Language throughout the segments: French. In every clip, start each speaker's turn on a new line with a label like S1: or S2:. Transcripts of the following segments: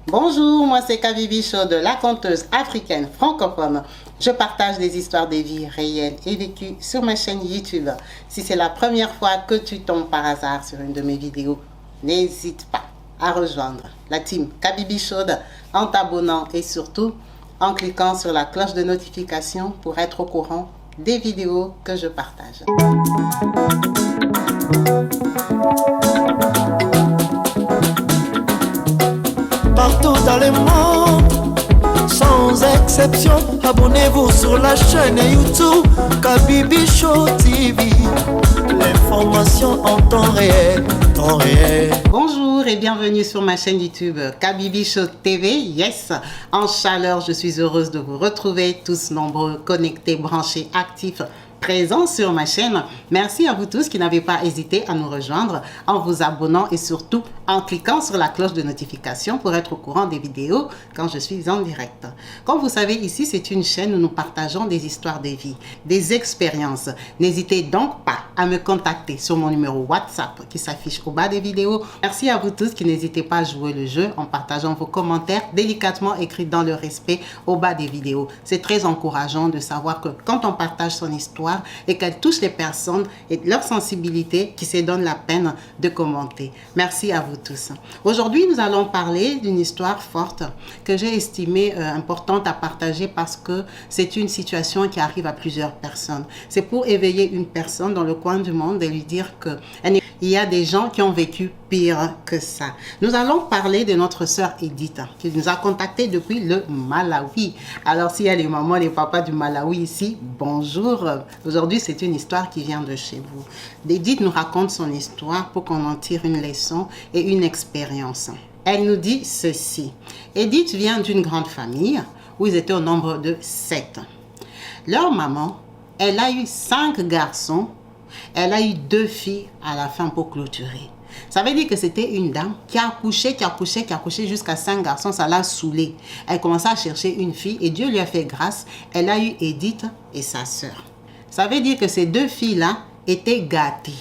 S1: Bonjour, moi c'est Kabibi Show de la conteuse africaine francophone. Je partage des histoires de vie réelles et vécues sur ma chaîne YouTube. Si c'est la première fois que tu tombes par hasard sur une de mes vidéos, n'hésite pas à rejoindre la team Kabibi Show en t'abonnant et surtout en cliquant sur la cloche de notification pour être au courant des vidéos que je partage.
S2: Partout dans le monde, sans exception, abonnez-vous sur la chaîne YouTube Kabibi Show TV. L'information en temps réel, temps réel.
S1: Bonjour et bienvenue sur ma chaîne YouTube Kabibi Show TV. Yes, en chaleur, je suis heureuse de vous retrouver tous nombreux, connectés, branchés, actifs, présents sur ma chaîne. Merci à vous tous qui n'avez pas hésité à nous rejoindre en vous abonnant et surtout en cliquant sur la cloche de notification pour être au courant des vidéos quand je suis en direct. Comme vous savez, ici c'est une chaîne où nous partageons des histoires de vie, des expériences. N'hésitez donc pas à me contacter sur mon numéro WhatsApp qui s'affiche au bas des vidéos. Merci à vous tous qui n'hésitez pas à jouer le jeu en partageant vos commentaires délicatement écrits dans le respect au bas des vidéos. C'est très encourageant de savoir que quand on partage son histoire et qu'elle touche les personnes et leur sensibilité qui se donnent la peine de commenter. Merci à vous tous. Aujourd'hui, nous allons parler d'une histoire forte que j'ai estimée importante à partager parce que c'est une situation qui arrive à plusieurs personnes. C'est pour éveiller une personne dans le coin du monde et lui dire qu'il y a des gens qui ont vécu pire que ça. Nous allons parler de notre sœur Edith qui nous a contactés depuis le Malawi. Alors s'il y a les mamans, les papas du Malawi ici, bonjour. Aujourd'hui, c'est une histoire qui vient de chez vous. Edith nous raconte son histoire pour qu'on en tire une leçon et une expérience. Elle nous dit ceci. Edith vient d'une grande famille où ils étaient au nombre de 7. Leur maman, elle a eu 5 garçons. Elle a eu 2 filles à la fin pour clôturer. Ça veut dire que c'était une dame qui a accouché jusqu'à 5 garçons. Ça l'a saoulée. Elle commençait à chercher une fille et Dieu lui a fait grâce. Elle a eu Edith et sa sœur. Ça veut dire que ces 2 filles-là étaient gâtées.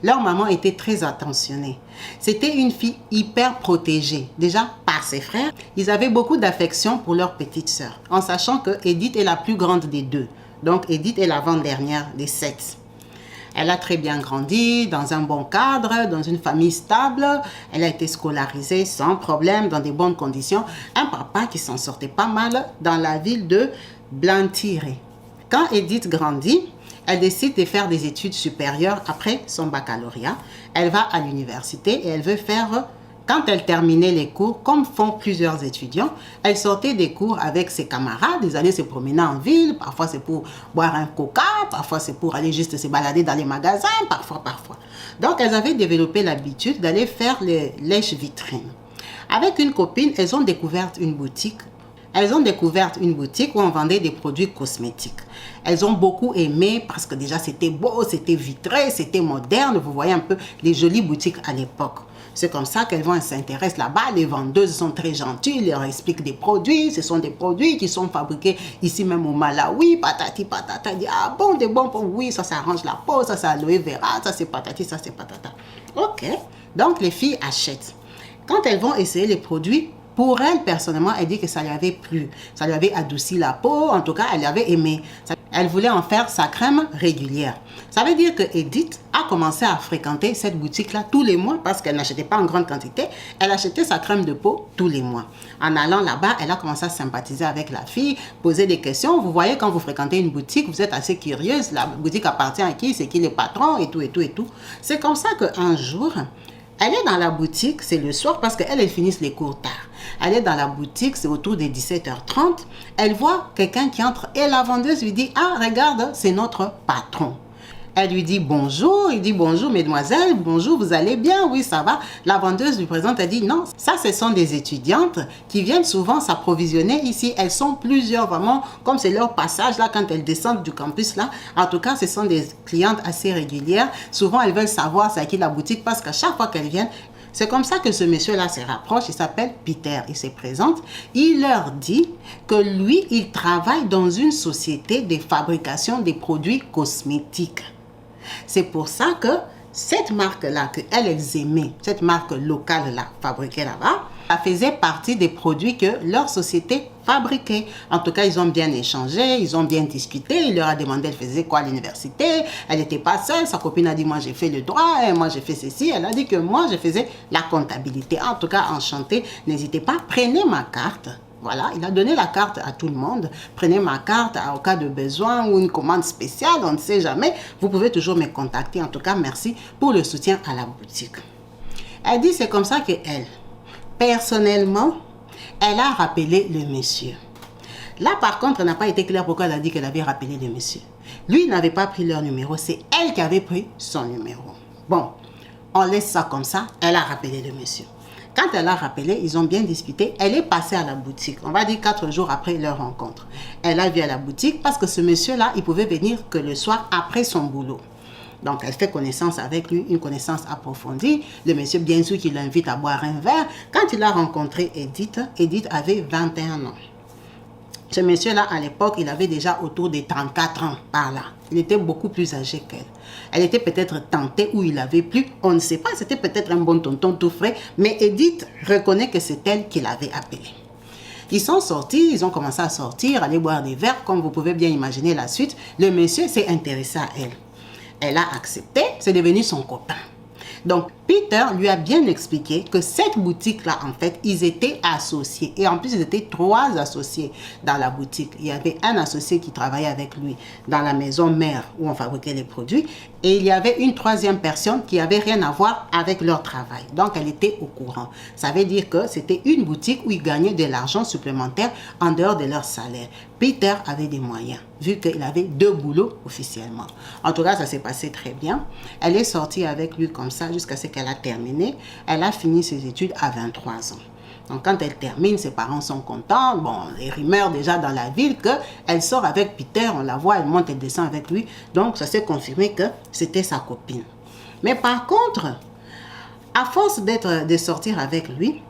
S1: Leur maman était très attentionnée. C'était une fille hyper protégée. Déjà par ses frères, ils avaient beaucoup d'affection pour leur petite sœur. En sachant que Edith est la plus grande des 2. Donc Edith est l'avant-dernière des 7. Elle a très bien grandi, dans un bon cadre, dans une famille stable. Elle a été scolarisée sans problème, dans des bonnes conditions. Un papa qui s'en sortait pas mal dans la ville de Blantyre. Quand Edith grandit, elle décide de faire des études supérieures après son baccalauréat. Elle va à l'université et elle veut faire... Quand elle terminait les cours, comme font plusieurs étudiants, elle sortait des cours avec ses camarades. Ils allaient se promener en ville. Parfois, c'est pour boire un coca. Parfois, c'est pour aller juste se balader dans les magasins. Parfois. Donc, elles avaient développé l'habitude d'aller faire les lèche-vitrines. Avec une copine, elles ont découvert une boutique. Elles ont découvert une boutique où on vendait des produits cosmétiques. Elles ont beaucoup aimé parce que déjà, c'était beau, c'était vitré, c'était moderne. Vous voyez un peu les jolies boutiques à l'époque. C'est comme ça qu'elles vont s'intéresser là-bas. Les vendeuses sont très gentilles, ils leur expliquent des produits. Ce sont des produits qui sont fabriqués ici même au Malawi. Patati patata. Ah bon, des bons produits. Oui, ça arrange la peau, ça c'est aloe vera, ça c'est patati, ça c'est patata. Ok. Donc les filles achètent. Quand elles vont essayer les produits, pour elle, personnellement, elle dit que ça lui avait plu. Ça lui avait adouci la peau. En tout cas, elle avait aimé. Elle voulait en faire sa crème régulière. Ça veut dire que Edith a commencé à fréquenter cette boutique-là tous les mois parce qu'elle n'achetait pas en grande quantité. Elle achetait sa crème de peau tous les mois. En allant là-bas, elle a commencé à sympathiser avec la fille, poser des questions. Vous voyez, quand vous fréquentez une boutique, vous êtes assez curieuse. La boutique appartient à qui? C'est qui les patrons? Et tout. C'est comme ça qu'un jour... Elle est dans la boutique, c'est le soir parce qu'elle finissent les cours tard. Elle est dans la boutique, c'est autour des 17h30. Elle voit quelqu'un qui entre et la vendeuse lui dit « Ah, regarde, c'est notre patron ». Elle lui dit bonjour, il dit bonjour mesdemoiselles, bonjour, vous allez bien? Oui, ça va. La vendeuse lui présente, elle dit non, ça ce sont des étudiantes qui viennent souvent s'approvisionner ici. Elles sont plusieurs vraiment, comme c'est leur passage là quand elles descendent du campus là. En tout cas, ce sont des clientes assez régulières. Souvent, elles veulent savoir c'est à qui la boutique parce qu'à chaque fois qu'elles viennent, c'est comme ça que ce monsieur-là se rapproche. Il s'appelle Peter. Il se présente. Il leur dit que lui, il travaille dans une société de fabrication des produits cosmétiques. C'est pour ça que cette marque-là, qu'elles aimaient, cette marque locale-là, fabriquée là-bas, Ça faisait partie des produits que leur société fabriquait. En tout cas, ils ont bien échangé, ils ont bien discuté. Il leur a demandé, elle faisait quoi à l'université. Elle n'était pas seule. Sa copine a dit, moi, j'ai fait le droit, et moi, j'ai fait ceci. Elle a dit que moi, je faisais la comptabilité. En tout cas, enchantée. N'hésitez pas, prenez ma carte. Voilà, il a donné la carte à tout le monde. Prenez ma carte au cas de besoin ou une commande spéciale, on ne sait jamais. Vous pouvez toujours me contacter. En tout cas, merci pour le soutien à la boutique. Elle dit, c'est comme ça qu'elle, personnellement, elle a rappelé le monsieur. Là, par contre, elle n'a pas été claire pourquoi elle a dit qu'elle avait rappelé le monsieur. Lui, il n'avait pas pris leur numéro. C'est elle qui avait pris son numéro. Bon, on laisse ça comme ça. Elle a rappelé le monsieur. Quand elle a rappelé, ils ont bien discuté. Elle est passée à la boutique. On va dire 4 jours après leur rencontre. Elle a vu à la boutique parce que ce monsieur-là, il pouvait venir que le soir après son boulot. Donc, elle fait connaissance avec lui, une connaissance approfondie. Le monsieur, bien sûr, qui l'invite à boire un verre. Quand il a rencontré Edith, Edith avait 21 ans. Ce monsieur-là, à l'époque, il avait déjà autour de 34 ans par là. Il était beaucoup plus âgé qu'elle. Elle était peut-être tentée ou il avait plu. On ne sait pas, c'était peut-être un bon tonton tout frais. Mais Edith reconnaît que c'est elle qui l'avait appelé. Ils sont sortis, ils ont commencé à sortir, aller boire des verres. Comme vous pouvez bien imaginer la suite, le monsieur s'est intéressé à elle. Elle a accepté, c'est devenu son copain. Donc, Peter lui a bien expliqué que cette boutique-là, en fait, ils étaient associés. Et en plus, ils étaient 3 associés dans la boutique. Il y avait un associé qui travaillait avec lui dans la maison mère où on fabriquait les produits. Et il y avait une 3e personne qui n'avait rien à voir avec leur travail. Donc, elle était au courant. Ça veut dire que c'était une boutique où ils gagnaient de l'argent supplémentaire en dehors de leur salaire. Peter avait des moyens, vu qu'il avait 2 boulots officiellement. En tout cas, ça s'est passé très bien. Elle est sortie avec lui comme ça jusqu'à ce qu'elle a terminé. Elle a fini ses études à 23 ans. Donc, quand elle termine, ses parents sont contents. Bon, les rumeurs déjà dans la ville qu'elle sort avec Peter, on la voit, elle monte et descend avec lui. Donc, ça s'est confirmé que c'était sa copine. Mais par contre, à force de sortir avec lui,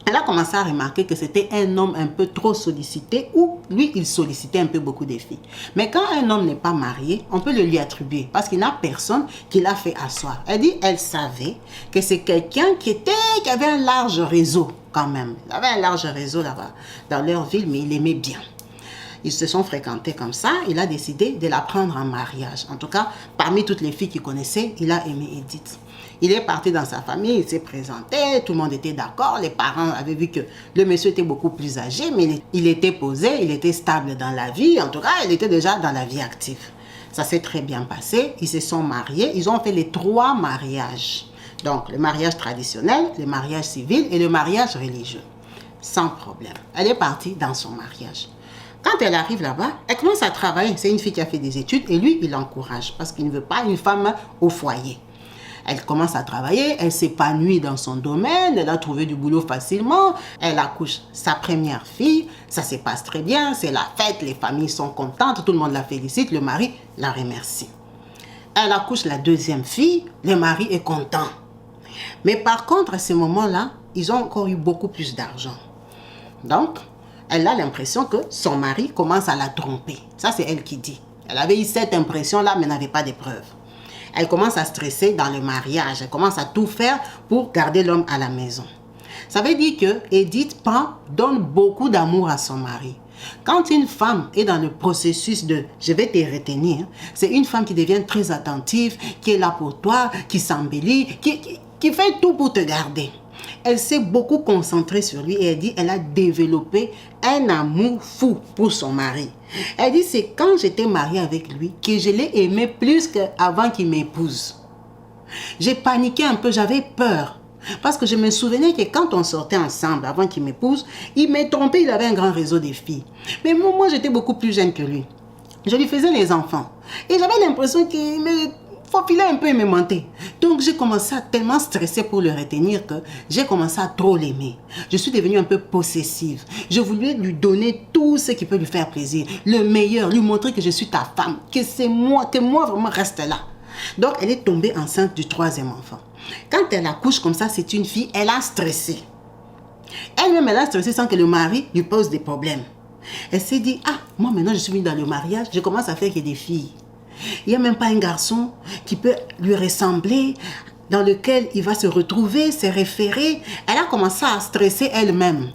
S1: elle a commencé à remarquer que c'était un homme un peu trop sollicité ou lui, il sollicitait un peu beaucoup de filles. Mais quand un homme n'est pas marié, on peut le lui attribuer parce qu'il n'a personne qui l'a fait asseoir. Elle dit, elle savait que c'est quelqu'un qui avait un large réseau quand même. Il avait un large réseau là-bas dans leur ville, mais il aimait bien. Ils se sont fréquentés comme ça. Il a décidé de la prendre en mariage. En tout cas, parmi toutes les filles qu'il connaissait, il a aimé Edith. Il est parti dans sa famille, il s'est présenté, tout le monde était d'accord. Les parents avaient vu que le monsieur était beaucoup plus âgé, mais il était posé, il était stable dans la vie. En tout cas, il était déjà dans la vie active. Ça s'est très bien passé. Ils se sont mariés. Ils ont fait les 3 mariages. Donc, le mariage traditionnel, le mariage civil et le mariage religieux. Sans problème. Elle est partie dans son mariage. Quand elle arrive là-bas, elle commence à travailler. C'est une fille qui a fait des études et lui, il l'encourage parce qu'il ne veut pas une femme au foyer. Elle commence à travailler, elle s'épanouit dans son domaine, elle a trouvé du boulot facilement, elle accouche sa première fille, ça se passe très bien, c'est la fête, les familles sont contentes, tout le monde la félicite, le mari la remercie. Elle accouche la 2e fille, le mari est content. Mais par contre, à ce moment-là, ils ont encore eu beaucoup plus d'argent. Donc, elle a l'impression que son mari commence à la tromper. Ça, c'est elle qui dit. Elle avait eu cette impression-là, mais n'avait pas de preuves. Elle commence à stresser dans le mariage. Elle commence à tout faire pour garder l'homme à la maison. Ça veut dire que Edith donne beaucoup d'amour à son mari. Quand une femme est dans le processus de « je vais te retenir », c'est une femme qui devient très attentive, qui est là pour toi, qui s'embellit, qui fait tout pour te garder. Elle s'est beaucoup concentrée sur lui et elle dit qu'elle a développé un amour fou pour son mari. Elle dit c'est quand j'étais mariée avec lui que je l'ai aimé plus qu'avant qu'il m'épouse. J'ai paniqué un peu, j'avais peur. Parce que je me souvenais que quand on sortait ensemble avant qu'il m'épouse, il m'est trompé, il avait un grand réseau de filles. Mais moi j'étais beaucoup plus jeune que lui. Je lui faisais les enfants. Et j'avais l'impression qu'il me faufilait un peu et me mentait. Donc j'ai commencé à tellement stresser pour le retenir que j'ai commencé à trop l'aimer. Je suis devenue un peu possessive. Je voulais lui donner tout ce qui peut lui faire plaisir. Le meilleur, lui montrer que je suis ta femme, que c'est moi, que moi vraiment reste là. Donc elle est tombée enceinte du 3e enfant. Quand elle accouche comme ça, c'est une fille, elle a stressé. Elle-même, elle a stressé sans que le mari lui pose des problèmes. Elle s'est dit, moi maintenant je suis venue dans le mariage, je commence à faire que des filles. Il n'y a même pas un garçon qui peut lui ressembler. dans lequel il va se retrouver, se référer. Elle a commencé à stresser elle-même.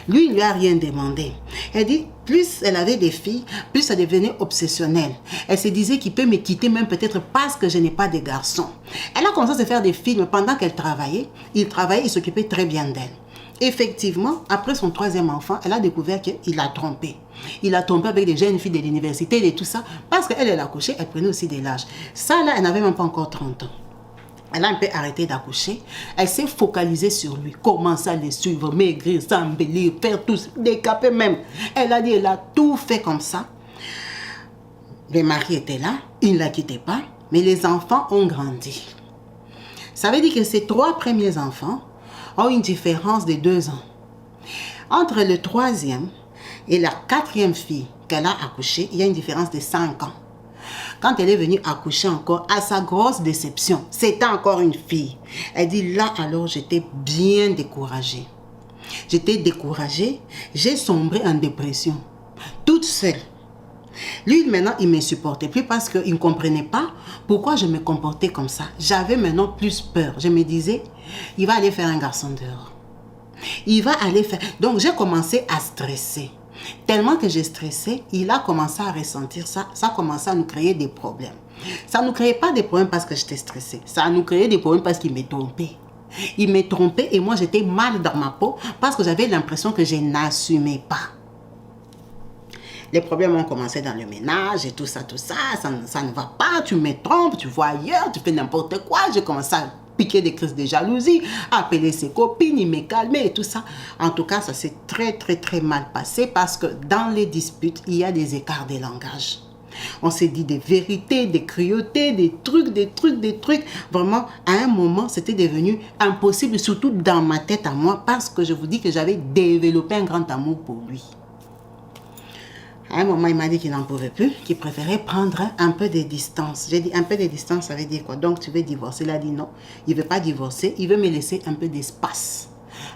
S1: Lui, il ne lui a rien demandé. Elle dit, plus elle avait des filles, plus ça devenait obsessionnel. Elle se disait qu'il peut me quitter même peut-être parce que je n'ai pas de garçons. Elle a commencé à se faire des films pendant qu'elle travaillait. Il travaillait, il s'occupait très bien d'elle. Effectivement, après son 3e enfant, elle a découvert qu'il l'a trompé. Il a trompé avec des jeunes filles de l'université et tout ça. Parce qu'elle, elle a accouché, elle prenait aussi de l'âge. Ça, là, elle n'avait même pas encore 30 ans. Elle a un peu arrêté d'accoucher. Elle s'est focalisée sur lui. Commencer à le suivre, maigrir, s'embellir, faire tout, décaper même. Elle a dit, elle a tout fait comme ça. Le mari était là, il ne la quittait pas, mais les enfants ont grandi. Ça veut dire que ces 3 premiers enfants ont une différence de 2 ans. Entre le 3e et la 4e fille qu'elle a accouchée, il y a une différence de 5 ans. Quand elle est venue accoucher encore, à sa grosse déception, c'était encore une fille. Elle dit, là alors j'étais bien découragée. J'étais découragée, j'ai sombré en dépression, toute seule. Lui, maintenant, il ne me supportait plus parce qu'il ne comprenait pas pourquoi je me comportais comme ça. J'avais maintenant plus peur. Je me disais, il va aller faire un garçon dehors. Il va aller faire... Donc, j'ai commencé à stresser. Tellement que j'ai stressé, il a commencé à ressentir ça. Ça a commencé à nous créer des problèmes. Ça ne nous créait pas des problèmes parce que j'étais stressée. Ça nous créait des problèmes parce qu'il m'est trompé. Il m'est trompé et moi, j'étais mal dans ma peau parce que j'avais l'impression que je n'assumais pas. Les problèmes ont commencé dans le ménage et tout ça ne va pas, tu me trompes, tu vois ailleurs, tu fais n'importe quoi. J'ai commencé à piquer des crises de jalousie, appeler ses copines, il me calmait et tout ça. En tout cas, ça s'est très mal passé parce que dans les disputes, il y a des écarts de langage. On s'est dit des vérités, des cruautés, des trucs. Vraiment, à un moment, c'était devenu impossible, surtout dans ma tête à moi, parce que je vous dis que j'avais développé un grand amour pour lui. À un moment, il m'a dit qu'il n'en pouvait plus, qu'il préférait prendre un peu de distance. J'ai dit, un peu de distance, ça veut dire quoi? Donc, tu veux divorcer? Il a dit non, il ne veut pas divorcer, il veut me laisser un peu d'espace.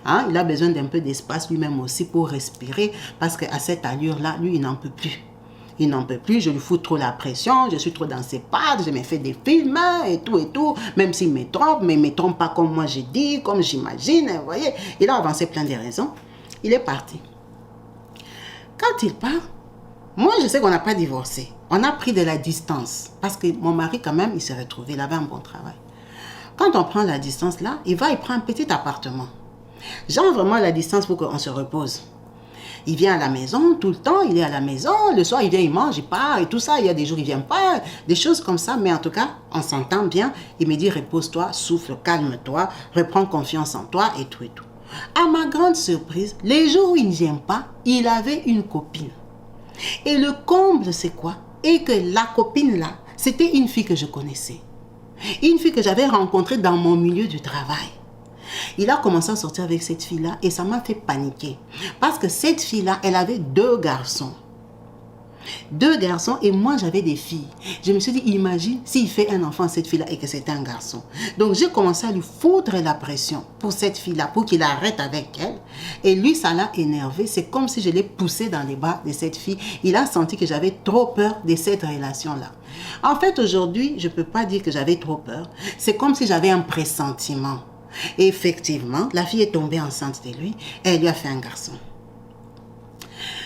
S1: Hein? Il a besoin d'un peu d'espace lui-même aussi pour respirer, parce qu'à cette allure-là, lui, il n'en peut plus. Il n'en peut plus, je lui fous trop la pression, je suis trop dans ses pattes, je me fais des films et tout, même s'il me trompe, mais il ne me trompe pas comme moi j'ai dit, comme j'imagine, vous voyez. Il a avancé plein de raisons, il est parti. Quand il part, moi, je sais qu'on n'a pas divorcé. On a pris de la distance. Parce que mon mari, quand même, il s'est retrouvé. Il avait un bon travail. Quand on prend la distance là, il prend un petit appartement. Genre vraiment la distance pour qu'on se repose. Il vient à la maison tout le temps. Il est à la maison. Le soir, il vient, il mange, il part et tout ça. Il y a des jours, il ne vient pas. Des choses comme ça. Mais en tout cas, on s'entend bien. Il me dit, repose-toi, souffle, calme-toi, reprends confiance en toi et tout. À ma grande surprise, les jours où il ne vient pas, il avait une copine. Et le comble, c'est quoi? Et que la copine là, c'était une fille que je connaissais. Une fille que j'avais rencontrée dans mon milieu du travail. Il a commencé à sortir avec cette fille-là et ça m'a fait paniquer. Parce que cette fille-là, elle avait 2 garçons. 2 garçons et moi j'avais des filles. Je me suis dit, imagine s'il fait un enfant à cette fille-là et que c'était un garçon. Donc j'ai commencé à lui foutre la pression pour cette fille-là, pour qu'il arrête avec elle. Et lui, ça l'a énervé. C'est comme si je l'ai poussé dans les bras de cette fille. Il a senti que j'avais trop peur de cette relation-là. En fait, aujourd'hui, je ne peux pas dire que j'avais trop peur. C'est comme si j'avais un pressentiment. Et effectivement, la fille est tombée enceinte de lui et elle lui a fait un garçon.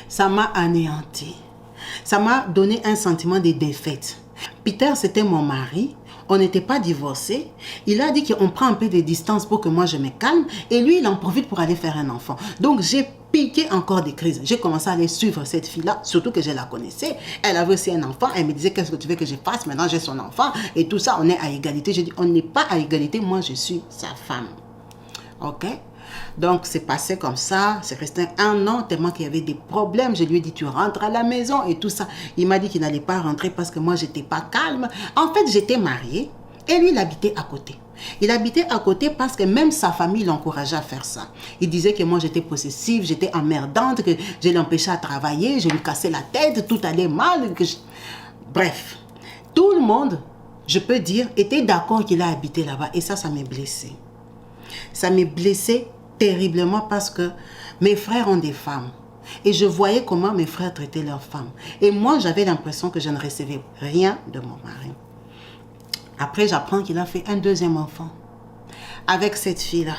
S1: Ça m'a anéanti. Ça m'a donné un sentiment de défaite. Peter, c'était mon mari. On n'était pas divorcés. Il a dit qu'on prend un peu de distance pour que moi je me calme. Et lui, il en profite pour aller faire un enfant. Donc, j'ai piqué encore des crises. J'ai commencé à aller suivre cette fille-là, surtout que je la connaissais. Elle avait aussi un enfant. Elle me disait, qu'est-ce que tu veux que je fasse? Maintenant, j'ai son enfant. Et tout ça, on est à égalité. J'ai dit, on n'est pas à égalité. Moi, je suis sa femme. OK? Donc, c'est passé comme ça. C'est resté 1 an, tellement qu'il y avait des problèmes. Je lui ai dit, tu rentres à la maison et tout ça. Il m'a dit qu'il n'allait pas rentrer parce que moi, je n'étais pas calme. En fait, j'étais mariée et lui, il habitait à côté. Il habitait à côté parce que même sa famille l'encourageait à faire ça. Il disait que moi, j'étais possessive, j'étais emmerdante, que je l'empêchais à travailler, je lui cassais la tête, tout allait mal. Bref, tout le monde, je peux dire, était d'accord qu'il a habité là-bas. Et ça m'a blessée. Ça m'a blessée terriblement parce que mes frères ont des femmes. Et je voyais comment mes frères traitaient leurs femmes. Et moi, j'avais l'impression que je ne recevais rien de mon mari. Après, j'apprends qu'il a fait un 2e enfant. avec cette fille-là,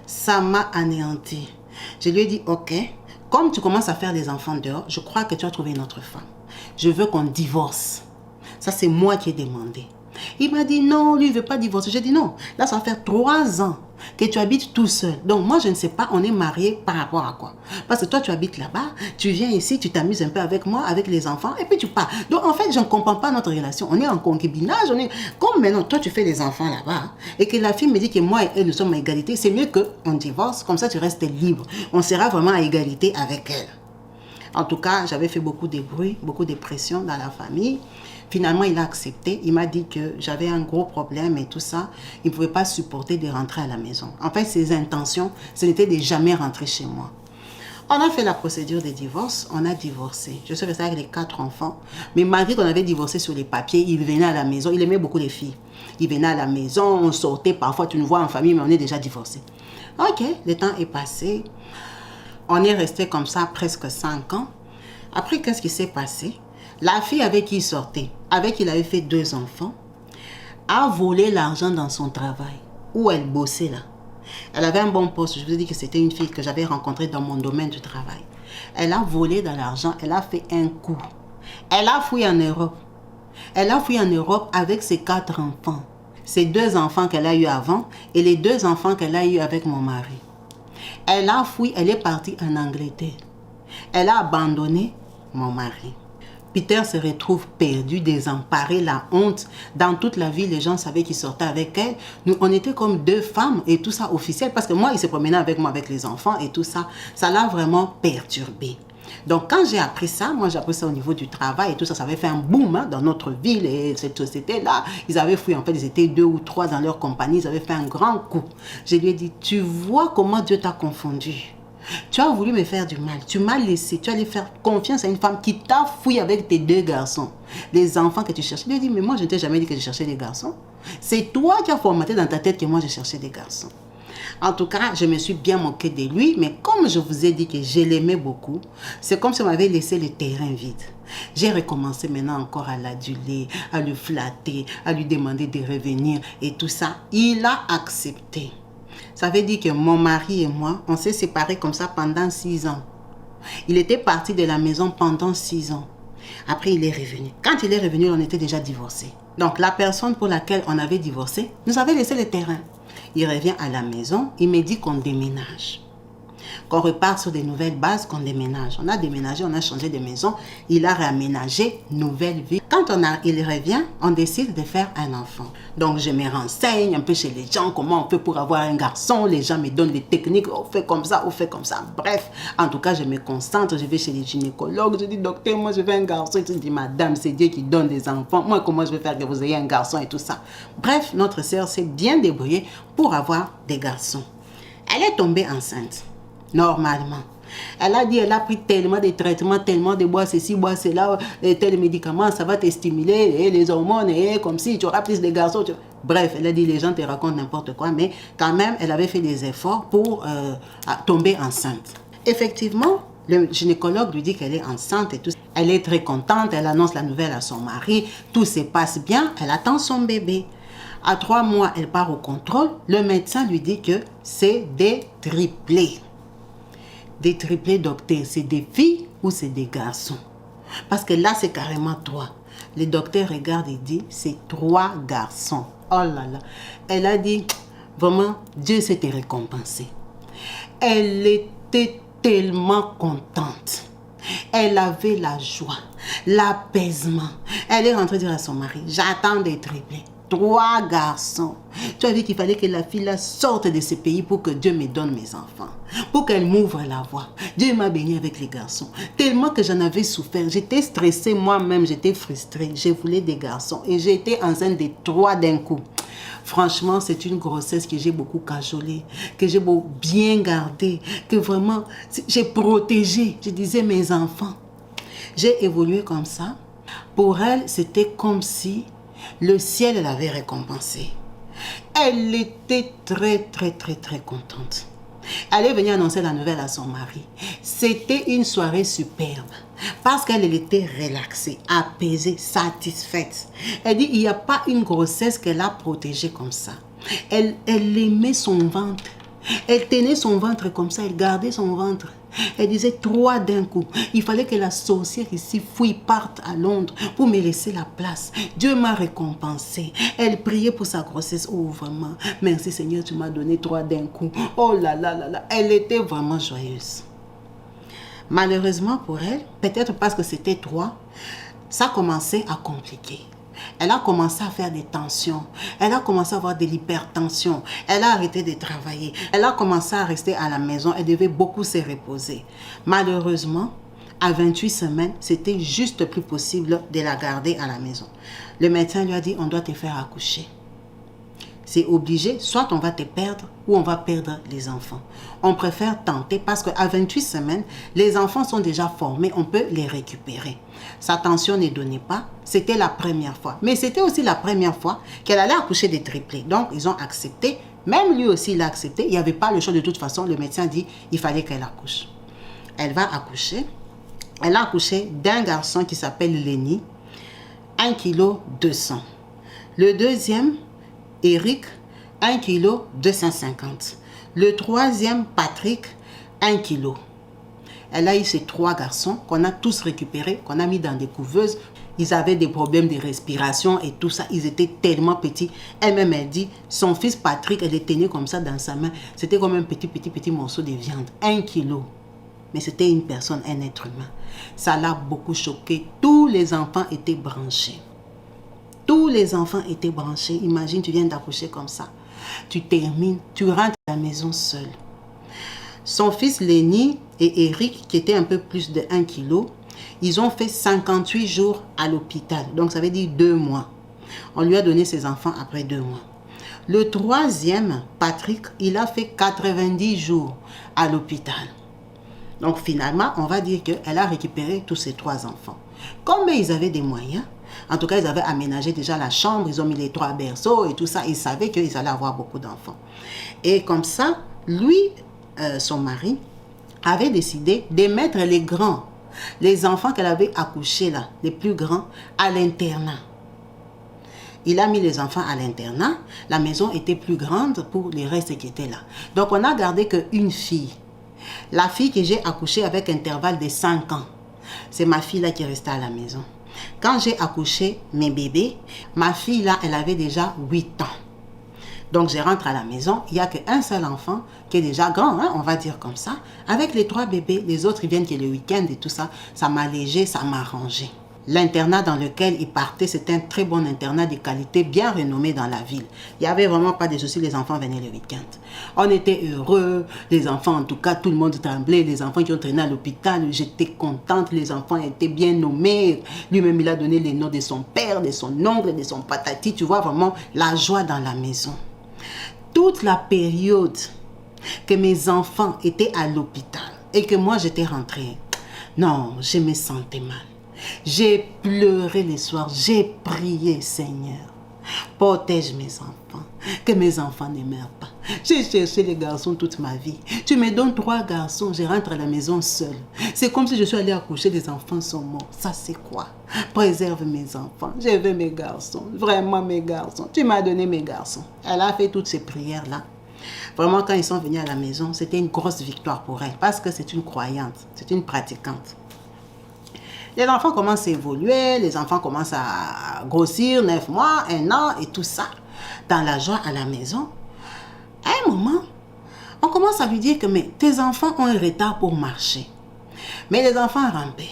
S1: ça m'a anéanti. Je lui ai dit, ok, comme tu commences à faire des enfants dehors, je crois que tu as trouvé une autre femme. Je veux qu'on divorce. Ça, c'est moi qui ai demandé. Il m'a dit non, lui, il ne veut pas divorcer. J'ai dit non, là, ça va faire 3 ans que tu habites tout seul. Donc, moi, je ne sais pas, on est mariés par rapport à quoi. Parce que toi, tu habites là-bas, tu viens ici, tu t'amuses un peu avec moi, avec les enfants, et puis tu pars. Donc, en fait, je ne comprends pas notre relation. On est en concubinage, on est... Comme maintenant, toi, tu fais les enfants là-bas, et que la fille me dit que moi et elle, nous sommes à égalité, c'est mieux qu'on divorce, comme ça, tu restes libre. On sera vraiment à égalité avec elle. En tout cas, j'avais fait beaucoup de bruit, beaucoup de pression dans la famille. Finalement, il a accepté. Il m'a dit que j'avais un gros problème et tout ça. Il ne pouvait pas supporter de rentrer à la maison. En fait, ses intentions, ce n'était de jamais rentrer chez moi. On a fait la procédure de divorce. On a divorcé. Je suis restée avec les 4 enfants. Mais malgré qu'on avait divorcé sur les papiers, il venait à la maison. Il aimait beaucoup les filles. Il venait à la maison, on sortait. Parfois, tu nous vois en famille, mais on est déjà divorcés. Ok, le temps est passé. On est resté comme ça presque 5 ans. Après, qu'est-ce qui s'est passé? La fille avec qui il sortait, avec qui il avait fait 2 enfants, a volé l'argent dans son travail, où elle bossait là. Elle avait un bon poste. Je vous ai dit que c'était une fille que j'avais rencontrée dans mon domaine du travail. Elle a volé dans l'argent, elle a fait un coup. Elle a fui en Europe. Elle a fui en Europe avec ses 4 enfants. Ses 2 enfants qu'elle a eu avant et les 2 enfants qu'elle a eu avec mon mari. Elle a fui, elle est partie en Angleterre. Elle a abandonné mon mari. Peter se retrouve perdu, désemparé, la honte. Dans toute la ville, les gens savaient qu'il sortait avec elle. Nous, on était comme 2 femmes et tout ça officiel. Parce que moi, il se promenait avec moi, avec les enfants et tout ça. Ça l'a vraiment perturbé. Donc, quand j'ai appris ça, moi, j'ai appris ça au niveau du travail et tout ça. Ça avait fait un boom dans notre ville et cette société-là. Ils avaient fui, en fait, ils étaient 2 ou 3 dans leur compagnie. Ils avaient fait un grand coup. Je lui ai dit, tu vois comment Dieu t'a confondu. Tu as voulu me faire du mal. Tu m'as laissé. Tu allais faire confiance à une femme qui t'a fouillé avec tes 2 garçons. Les enfants que tu cherchais. Je lui ai dit, mais moi, je ne t'ai jamais dit que je cherchais des garçons. C'est toi qui as formaté dans ta tête que moi, je cherchais des garçons. En tout cas, je me suis bien moquée de lui. Mais comme je vous ai dit que je l'aimais beaucoup, c'est comme si on m'avait laissé le terrain vide. J'ai recommencé maintenant encore à l'aduler, à le flatter, à lui demander de revenir et tout ça. Il a accepté. Ça veut dire que mon mari et moi, on s'est séparés comme ça pendant 6 ans. Il était parti de la maison pendant 6 ans. Après, il est revenu. Quand il est revenu, on était déjà divorcés. Donc, la personne pour laquelle on avait divorcé nous avait laissé le terrain. Il revient à la maison, il me dit qu'on déménage. Qu'on repart sur des nouvelles bases, qu'on déménage. On a déménagé, on a changé de maison. Il a réaménagé, nouvelle vie. Quand il revient, on décide de faire un enfant. Donc, je me renseigne un peu chez les gens, comment on fait pour avoir un garçon. Les gens me donnent des techniques, on fait comme ça, on fait comme ça. Bref, en tout cas, je me concentre, je vais chez les gynécologues. Je dis, docteur, moi, je veux un garçon. Il dit, madame, c'est Dieu qui donne des enfants. Moi, comment je vais faire que vous ayez un garçon et tout ça. Bref, notre sœur s'est bien débrouillée pour avoir des garçons. Elle est tombée enceinte. Normalement. Elle a dit, elle a pris tellement de traitements, tellement de bois ceci, bois cela, tels médicaments, ça va te stimuler, et les hormones, et comme si tu auras plus de garçons. Bref, elle a dit, les gens te racontent n'importe quoi, mais quand même, elle avait fait des efforts pour tomber enceinte. Effectivement, le gynécologue lui dit qu'elle est enceinte et tout. Elle est très contente, elle annonce la nouvelle à son mari, tout se passe bien, elle attend son bébé. À 3 mois, elle part au contrôle, le médecin lui dit que c'est des triplés. Des triplés, docteur, c'est des filles ou c'est des garçons? Parce que là, c'est carrément 3. Le docteur regarde et dit, c'est 3 garçons. Oh là là. Elle a dit, vraiment, Dieu s'est récompensé. Elle était tellement contente. Elle avait la joie, l'apaisement. Elle est rentrée dire à son mari, j'attends des triplés. 3 garçons. Tu as dit qu'il fallait que la fille là sorte de ce pays pour que Dieu me donne mes enfants. Pour qu'elle m'ouvre la voie. Dieu m'a béni avec les garçons. Tellement que j'en avais souffert. J'étais stressée moi-même. J'étais frustrée. Je voulais des garçons. Et j'ai été enceinte de 3 d'un coup. Franchement, c'est une grossesse que j'ai beaucoup cajolée. Que j'ai bien gardée. Que vraiment, j'ai protégé. Je disais mes enfants. J'ai évolué comme ça. Pour elle, c'était comme si le ciel l'avait récompensée. Elle était très contente. Elle est venue annoncer la nouvelle à son mari. C'était une soirée superbe. Parce qu'elle était relaxée, apaisée, satisfaite. Elle dit, il n'y a pas une grossesse qu'elle a protégée comme ça. Elle aimait son ventre. Elle tenait son ventre comme ça, elle gardait son ventre. Elle disait 3 d'un coup. Il fallait que la sorcière ici fouille, parte à Londres pour me laisser la place. Dieu m'a récompensé. Elle priait pour sa grossesse. Oh vraiment, merci Seigneur, tu m'as donné 3 d'un coup. Oh là là là là. Elle était vraiment joyeuse. Malheureusement pour elle, peut-être parce que c'était 3, ça commençait à compliquer. Elle a commencé à faire des tensions. Elle a commencé à avoir de l'hypertension. Elle a arrêté de travailler. Elle a commencé à rester à la maison. Elle devait beaucoup se reposer. Malheureusement, à 28 semaines, c'était juste plus possible de la garder à la maison. Le médecin lui a dit, on doit te faire accoucher. C'est obligé, soit on va te perdre ou on va perdre les enfants. On préfère tenter parce qu'à 28 semaines, les enfants sont déjà formés, on peut les récupérer. Sa tension ne donnait pas, c'était la première fois. Mais c'était aussi la première fois qu'elle allait accoucher des triplés. Donc, ils ont accepté, même lui aussi il a accepté. Il n'y avait pas le choix de toute façon, le médecin dit il fallait qu'elle accouche. Elle va accoucher. Elle a accouché d'un garçon qui s'appelle Lenny, 1,2 kg. Le deuxième, Eric, 1,250 kg. Le troisième, Patrick, 1 kg. Elle a eu ces 3 garçons qu'on a tous récupérés, qu'on a mis dans des couveuses. Ils avaient des problèmes de respiration et tout ça. Ils étaient tellement petits. Elle-même, elle dit, son fils Patrick, elle les tenait comme ça dans sa main. C'était comme un petit morceau de viande. 1 kg. Mais c'était une personne, un être humain. Ça l'a beaucoup choqué. Tous les enfants étaient branchés. Tous les enfants étaient branchés. Imagine, tu viens d'accoucher comme ça. Tu termines, tu rentres à la maison seul. Son fils Lenny et Eric, qui étaient un peu plus de 1 kg, ils ont fait 58 jours à l'hôpital. Donc, ça veut dire 2 mois. On lui a donné ses enfants après 2 mois. Le troisième, Patrick, il a fait 90 jours à l'hôpital. Donc, finalement, on va dire qu'elle a récupéré tous ses 3 enfants. Comme ils avaient des moyens, en tout cas, ils avaient aménagé déjà la chambre, ils ont mis les 3 berceaux et tout ça. Ils savaient qu'ils allaient avoir beaucoup d'enfants. Et comme ça, lui, son mari, avait décidé de mettre les grands, les enfants qu'elle avait accouchés là, les plus grands, à l'internat. Il a mis les enfants à l'internat. La maison était plus grande pour les restes qui étaient là. Donc, on n'a gardé qu'une fille. La fille que j'ai accouchée avec intervalle de 5 ans. C'est ma fille là qui restait à la maison. Quand j'ai accouché mes bébés, ma fille là, elle avait déjà 8 ans. Donc, je rentre à la maison, il n'y a qu'un seul enfant qui est déjà grand, hein, on va dire comme ça. Avec les 3 bébés, les autres ils viennent que le week-end et tout ça, ça m'a allégé, ça m'a arrangé. L'internat dans lequel il partait, c'était un très bon internat de qualité, bien renommé dans la ville. Il n'y avait vraiment pas de soucis, les enfants venaient le week-end. On était heureux, les enfants en tout cas, tout le monde tremblait, les enfants qui ont traîné à l'hôpital, j'étais contente, les enfants étaient bien nommés. Lui-même, il a donné les noms de son père, de son oncle, de son patati, tu vois vraiment la joie dans la maison. Toute la période que mes enfants étaient à l'hôpital et que moi j'étais rentrée, non, je me sentais mal. J'ai pleuré les soirs, j'ai prié, Seigneur, protège mes enfants, que mes enfants ne meurent pas. J'ai cherché les garçons toute ma vie. Tu me donnes 3 garçons, je rentre à la maison seule. C'est comme si je suis allée accoucher, les enfants sont morts. Ça c'est quoi? Préserve mes enfants, je veux mes garçons, vraiment mes garçons. Tu m'as donné mes garçons. Elle a fait toutes ces prières-là. Vraiment, quand ils sont venus à la maison, c'était une grosse victoire pour elle parce que c'est une croyante, c'est une pratiquante. Les enfants commencent à évoluer, les enfants commencent à grossir, 9 mois, 1 an et tout ça. Dans la joie à la maison, à un moment, on commence à lui dire que mais, tes enfants ont un retard pour marcher. Mais les enfants rampaient.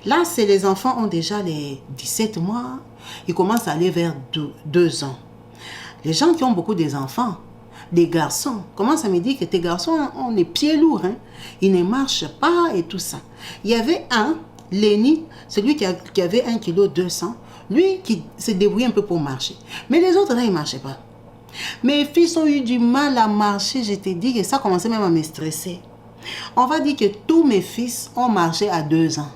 S1: Là, c'est les enfants ont déjà les 17 mois, ils commencent à aller vers 2 ans. Les gens qui ont beaucoup d'enfants, des garçons, commencent à me dire que tes garçons ont les pieds lourds, hein? Ils ne marchent pas et tout ça. Il y avait un, Lenny, celui qui avait 1,2 kg, lui qui se débrouillait un peu pour marcher. Mais les autres là, ils ne marchaient pas. Mes fils ont eu du mal à marcher, je t'ai dit que ça commençait même à me stresser. On va dire que tous mes fils ont marché à 2 ans.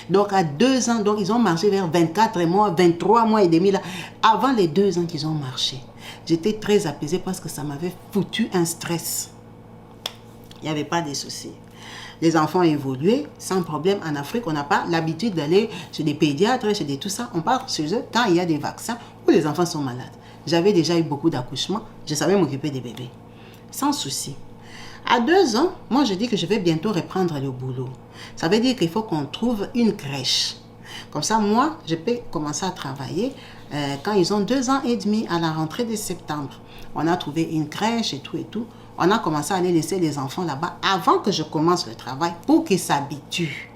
S1: Donc à 2 ans, donc ils ont marché vers 24 mois, 23 mois et demi là, avant les 2 ans qu'ils ont marché. J'étais très apaisée parce que ça m'avait foutu un stress. Il n'y avait pas de soucis. Les enfants ont évolué sans problème. En Afrique, on n'a pas l'habitude d'aller chez des pédiatres, chez des tout ça. On part chez eux quand il y a des vaccins ou les enfants sont malades. J'avais déjà eu beaucoup d'accouchements. Je savais m'occuper des bébés. Sans souci. À 2 ans, moi je dis que je vais bientôt reprendre le boulot. Ça veut dire qu'il faut qu'on trouve une crèche. Comme ça, moi, je peux commencer à travailler quand ils ont 2 ans et demi à la rentrée de septembre. On a trouvé une crèche et tout et tout. On a commencé à aller laisser les enfants là-bas avant que je commence le travail pour qu'ils s'habituent.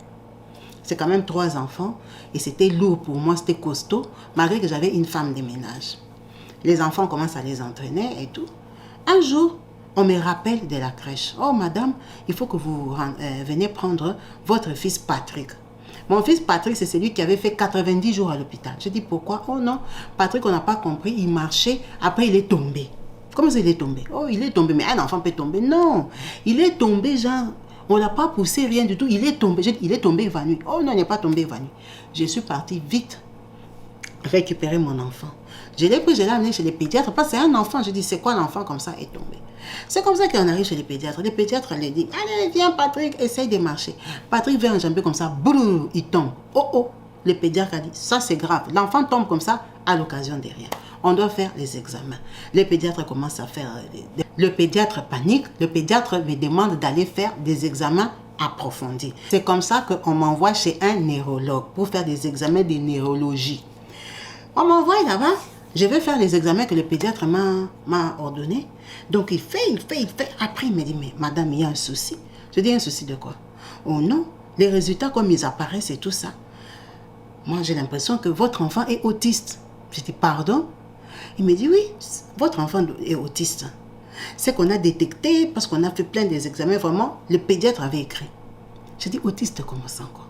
S1: C'est quand même 3 enfants et c'était lourd pour moi, c'était costaud, malgré que j'avais une femme de ménage. Les enfants commencent à les entraîner et tout. Un jour, on me rappelle de la crèche. Oh madame, il faut que vous veniez prendre votre fils Patrick. Mon fils Patrick, c'est celui qui avait fait 90 jours à l'hôpital. Je dis pourquoi? Oh non, Patrick, on n'a pas compris, il marchait, après il est tombé. Comment ça il est tombé? Oh, il est tombé, mais un enfant peut tomber. Non, il est tombé, genre, on ne l'a pas poussé, rien du tout. Il est tombé, il est tombé évanoui. Oh non, il n'est pas tombé évanoui. Je suis partie vite récupérer mon enfant. Je l'ai pris, je l'ai amené chez les pédiatres, parce que c'est un enfant. Je dis, c'est quoi l'enfant comme ça est tombé? C'est comme ça qu'on arrive chez les pédiatres. Les pédiatres les disent, allez, viens Patrick, essaye de marcher. Patrick vient enjamber comme ça, boum, il tombe. Oh oh, le pédiatre a dit, ça c'est grave. L'enfant tombe comme ça à l'occasion de rien. On doit faire les examens. Les pédiatres commencent à faire... Le pédiatre panique. Le pédiatre me demande d'aller faire des examens approfondis. C'est comme ça qu'on m'envoie chez un neurologue pour faire des examens de neurologie. On m'envoie là-bas. Je vais faire les examens que le pédiatre m'a ordonné. Donc il fait. Après il me dit, mais madame, il y a un souci. Je dis, un souci de quoi? Oh non, les résultats comme ils apparaissent et tout ça. Moi j'ai l'impression que votre enfant est autiste. Je dis, pardon? Il me dit, oui, votre enfant est autiste. C'est qu'on a détecté, parce qu'on a fait plein des examens, vraiment, le pédiatre avait écrit. Je dis, autiste, comment ça encore?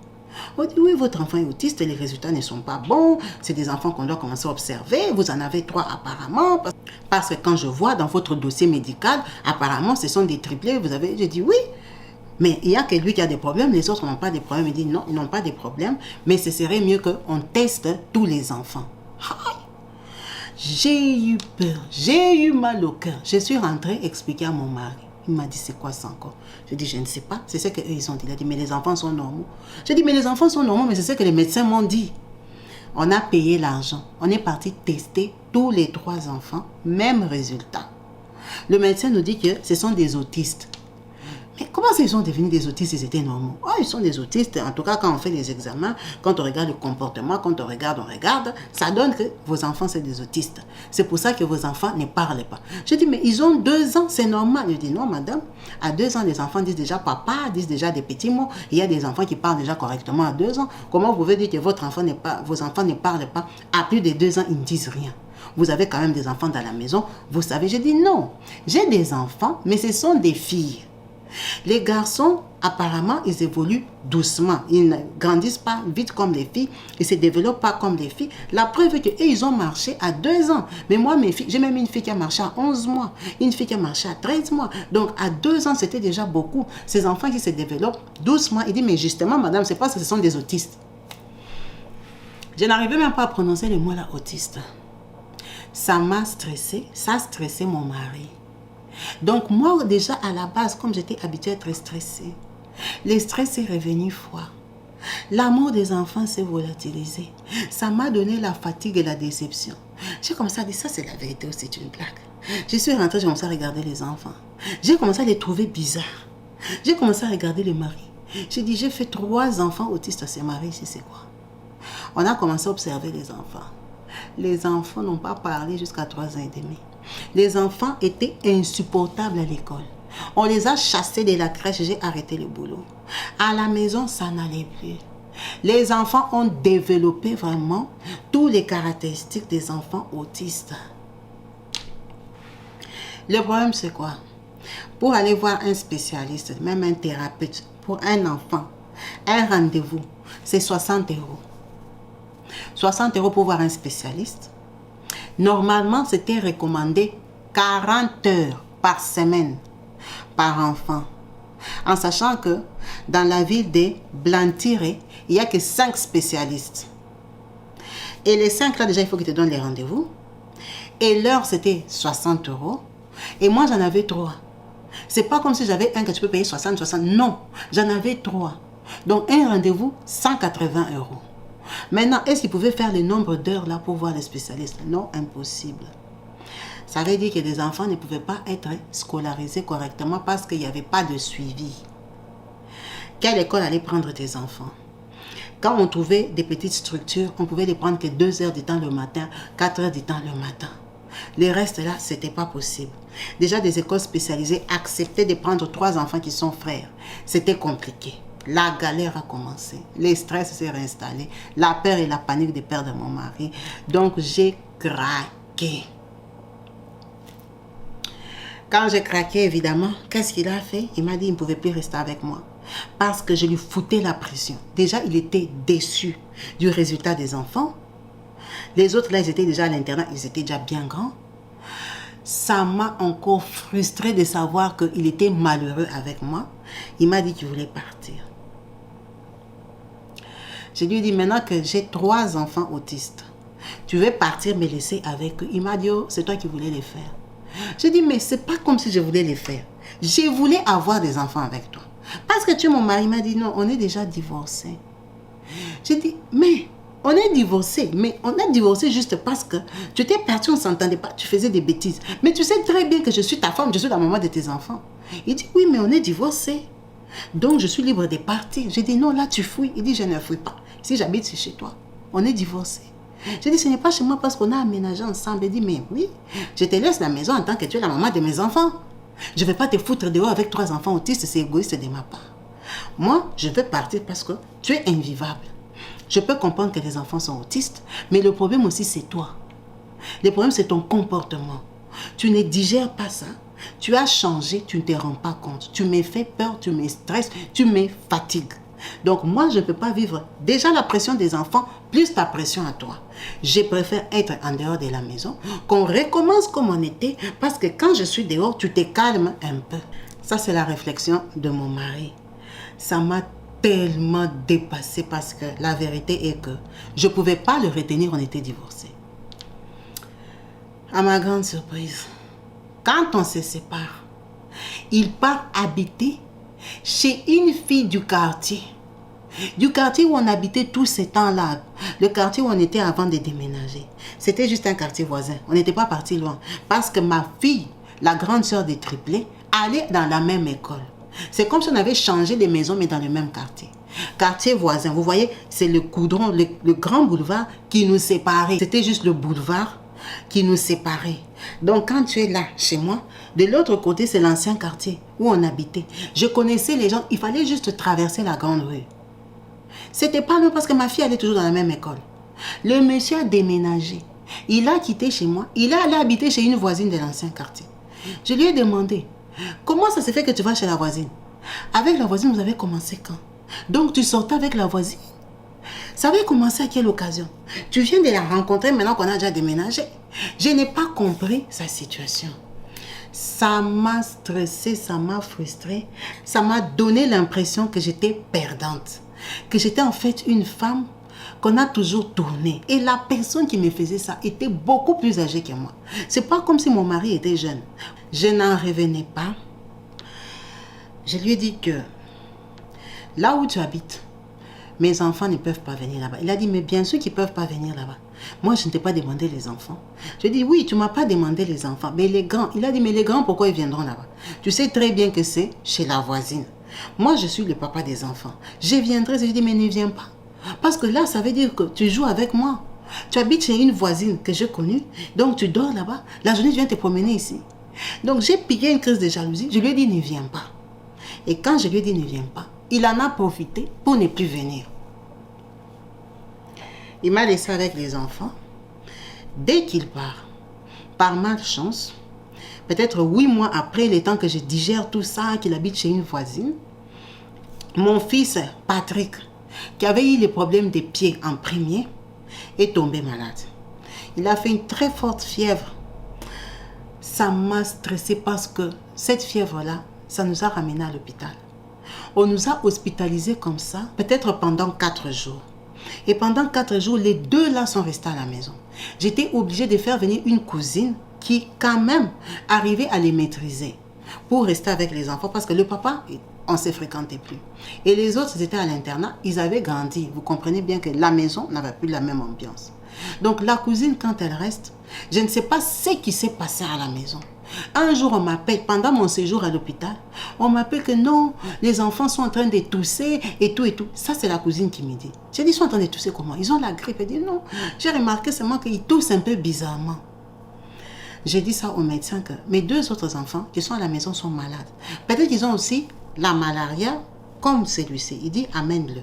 S1: On dit, oui, votre enfant est autiste, les résultats ne sont pas bons, c'est des enfants qu'on doit commencer à observer, vous en avez 3 apparemment, parce que quand je vois dans votre dossier médical, apparemment, ce sont des triplés, vous avez, je dis, oui, mais il y a que lui qui a des problèmes, les autres n'ont pas de problèmes. Il dit, non, ils n'ont pas de problèmes, mais ce serait mieux qu'on teste tous les enfants. J'ai eu peur, j'ai eu mal au cœur. Je suis rentrée expliquer à mon mari. Il m'a dit, c'est quoi ça encore? Je dis, je ne sais pas. C'est ce qu'eux, ils ont dit. Il a dit, mais les enfants sont normaux. Je dis, mais les enfants sont normaux, mais c'est ce que les médecins m'ont dit. On a payé l'argent. On est parti tester tous les 3 enfants. Même résultat. Le médecin nous dit que ce sont des autistes. Mais comment ils sont devenus des autistes? Ils étaient normaux. Oh, ils sont des autistes. En tout cas, quand on fait les examens, quand on regarde le comportement, quand on regarde, ça donne que vos enfants, c'est des autistes. C'est pour ça que vos enfants ne parlent pas. Je dis, mais ils ont 2 ans, c'est normal. Je dis, non, madame. À 2 ans, les enfants disent déjà papa, disent déjà des petits mots. Il y a des enfants qui parlent déjà correctement à 2 ans. Comment vous pouvez dire que vos enfants ne parlent pas? À plus de 2 ans, ils ne disent rien. Vous avez quand même des enfants dans la maison. Vous savez, je dis, non. J'ai des enfants, mais ce sont des filles. Les garçons, apparemment, ils évoluent doucement. Ils ne grandissent pas vite comme les filles. Ils ne se développent pas comme les filles. La preuve est qu'ils ont marché à 2 ans. Mais moi, mes filles, j'ai même une fille qui a marché à 11 mois. Une fille qui a marché à 13 mois. Donc, à 2 ans, c'était déjà beaucoup. Ces enfants qui se développent doucement. Il dit, mais justement, madame, c'est parce que ce sont des autistes. Je n'arrivais même pas à prononcer le mot là, autiste. Ça m'a stressé. Ça a stressé mon mari. Donc moi déjà à la base, comme j'étais habituée à être stressée, le stress est revenu froid. L'amour des enfants s'est volatilisé. Ça m'a donné la fatigue et la déception. J'ai commencé à dire, ça c'est la vérité ou c'est une blague? Je suis rentrée, j'ai commencé à regarder les enfants. J'ai commencé à les trouver bizarres. J'ai commencé à regarder les maris. J'ai dit, j'ai fait 3 enfants autistes à ces maris ici, c'est quoi? On a commencé à observer les enfants. Les enfants n'ont pas parlé jusqu'à 3 ans et demi. Les enfants étaient insupportables à l'école. On les a chassés de la crèche, j'ai arrêté le boulot. À la maison, ça n'allait plus. Les enfants ont développé vraiment toutes les caractéristiques des enfants autistes. Le problème, c'est quoi? Pour aller voir un spécialiste, même un thérapeute, pour un enfant, un rendez-vous, c'est 60 €. 60 € pour voir un spécialiste. Normalement, c'était recommandé 40 heures par semaine par enfant. En sachant que dans la ville de Blantyre, il n'y a que 5 spécialistes. Et les 5 là, déjà, il faut qu'ils te donnent les rendez-vous. Et l'heure, c'était 60 €. Et moi, j'en avais 3. C'est pas comme si j'avais un que tu peux payer 60. Non, j'en avais 3. Donc, un rendez-vous, 180 €. Maintenant, est-ce qu'ils pouvaient faire le nombre d'heures là pour voir les spécialistes? Non, impossible. Ça veut dire que les enfants ne pouvaient pas être scolarisés correctement parce qu'il n'y avait pas de suivi. Quelle école allait prendre tes enfants? Quand on trouvait des petites structures, on pouvait les prendre que 2 heures du temps le matin, 4 heures du temps le matin. Le reste là, c'était pas possible. Déjà, des écoles spécialisées acceptaient de prendre 3 enfants qui sont frères. C'était compliqué. La galère a commencé. Le stress s'est réinstallé. La peur et la panique de perdre mon mari. Donc, j'ai craqué. Quand j'ai craqué, évidemment, qu'est-ce qu'il a fait? Il m'a dit qu'il ne pouvait plus rester avec moi. Parce que je lui foutais la pression. Déjà, il était déçu du résultat des enfants. Les autres, là, ils étaient déjà à l'internat, ils étaient déjà bien grands. Ça m'a encore frustré de savoir qu'il était malheureux avec moi. Il m'a dit qu'il voulait partir. Je lui ai dit, maintenant que j'ai 3 enfants autistes, tu veux partir me laisser avec eux? Il m'a dit, oh, c'est toi qui voulais les faire. J'ai dit, mais c'est pas comme si je voulais les faire. Je voulais avoir des enfants avec toi. Parce que tu es mon mari. Il m'a dit, non, on est déjà divorcés. J'ai dit, mais on est divorcés. Mais on est divorcés juste parce que tu t'es parti, on ne s'entendait pas, tu faisais des bêtises. Mais tu sais très bien que je suis ta femme, je suis la maman de tes enfants. Il dit, oui, mais on est divorcés. Donc, je suis libre de partir. J'ai dit, non, là, tu fouilles. Il dit, je ne fouille pas. Si j'habite, c'est chez toi. On est divorcés. J'ai dit, ce n'est pas chez moi parce qu'on a aménagé ensemble. Il dit, mais oui, je te laisse la maison en tant que tu es la maman de mes enfants. Je ne vais pas te foutre dehors avec 3 enfants autistes, c'est égoïste de ma part. Moi, je veux partir parce que tu es invivable. Je peux comprendre que les enfants sont autistes, mais le problème aussi, c'est toi. Le problème, c'est ton comportement. Tu ne digères pas ça. Tu as changé, tu ne te rends pas compte. Tu me fais peur, tu me stresses, tu me fatigues. Donc moi, je ne peux pas vivre déjà la pression des enfants, plus ta pression à toi. Je préfère être en dehors de la maison, qu'on recommence comme on était, parce que quand je suis dehors, tu te calmes un peu. Ça, c'est la réflexion de mon mari. Ça m'a tellement dépassé parce que la vérité est que je ne pouvais pas le retenir, on était divorcés. À ma grande surprise, quand on se sépare, il part habiter chez une fille du quartier où on habitait tous ces temps-là, le quartier où on était avant de déménager. C'était juste un quartier voisin, on n'était pas parti loin, parce que ma fille, la grande sœur des triplés, allait dans la même école. C'est comme si on avait changé de maison, mais dans le même quartier. Quartier voisin, vous voyez, c'est le goudron, le grand boulevard qui nous séparait. C'était juste le boulevard qui nous séparait. Donc quand tu es là, chez moi, de l'autre côté, c'est l'ancien quartier où on habitait. Je connaissais les gens, il fallait juste traverser la grande rue. C'était pas loin parce que ma fille allait toujours dans la même école. Le monsieur a déménagé. Il a quitté chez moi. Il est allé habiter chez une voisine de l'ancien quartier. Je lui ai demandé, comment ça se fait que tu vas chez la voisine? Avec la voisine, vous avez commencé quand? Donc tu sortais avec la voisine? Ça avait commencé à quelle occasion? Tu viens de la rencontrer maintenant qu'on a déjà déménagé. Je n'ai pas compris sa situation. Ça m'a stressée, ça m'a frustrée. Ça m'a donné l'impression que j'étais perdante. Que j'étais en fait une femme qu'on a toujours tournée. Et la personne qui me faisait ça était beaucoup plus âgée que moi. C'est pas comme si mon mari était jeune. Je n'en revenais pas. Je lui ai dit que là où tu habites, mes enfants ne peuvent pas venir là-bas. Il a dit, mais bien sûr qu'ils ne peuvent pas venir là-bas. Moi, je ne t'ai pas demandé les enfants. Je lui ai dit, oui, tu ne m'as pas demandé les enfants, mais les grands. Il a dit, mais les grands, pourquoi ils viendront là-bas? Tu sais très bien que c'est chez la voisine. Moi, je suis le papa des enfants. Je viendrai, je lui ai dit, mais ne viens pas. Parce que là, ça veut dire que tu joues avec moi. Tu habites chez une voisine que j'ai connue, donc tu dors là-bas. La journée, tu viens te promener ici. Donc, j'ai piqué une crise de jalousie. Je lui ai dit, ne viens pas. Et quand je lui ai dit, ne viens pas, il en a profité pour ne plus venir. Il m'a laissé avec les enfants. Dès qu'il part, par malchance, peut-être 8 mois après, le temps que je digère tout ça, qu'il habite chez une voisine, mon fils Patrick, qui avait eu les problèmes des pieds en premier, est tombé malade. Il a fait une très forte fièvre. Ça m'a stressée parce que cette fièvre-là, ça nous a ramenés à l'hôpital. On nous a hospitalisés comme ça, peut-être pendant 4 jours. Et pendant 4 jours, les 2 là sont restés à la maison. J'étais obligée de faire venir une cousine qui, quand même, arrivait à les maîtriser pour rester avec les enfants parce que le papa, on ne se fréquentait plus. Et les autres, ils étaient à l'internat, ils avaient grandi. Vous comprenez bien que la maison n'avait plus la même ambiance. Donc la cousine, quand elle reste, je ne sais pas ce qui s'est passé à la maison. Un jour, on m'appelle, pendant mon séjour à l'hôpital, on m'appelle que non, les enfants sont en train de tousser et tout et tout. Ça, c'est la cousine qui me dit. J'ai dit, ils sont en train de tousser comment? Ils ont la grippe. Elle dit, non, j'ai remarqué seulement qu'ils toussent un peu bizarrement. J'ai dit ça au médecin que mes 2 autres enfants qui sont à la maison sont malades. Peut-être qu'ils ont aussi la malaria comme celui-ci. Il dit, amène-le.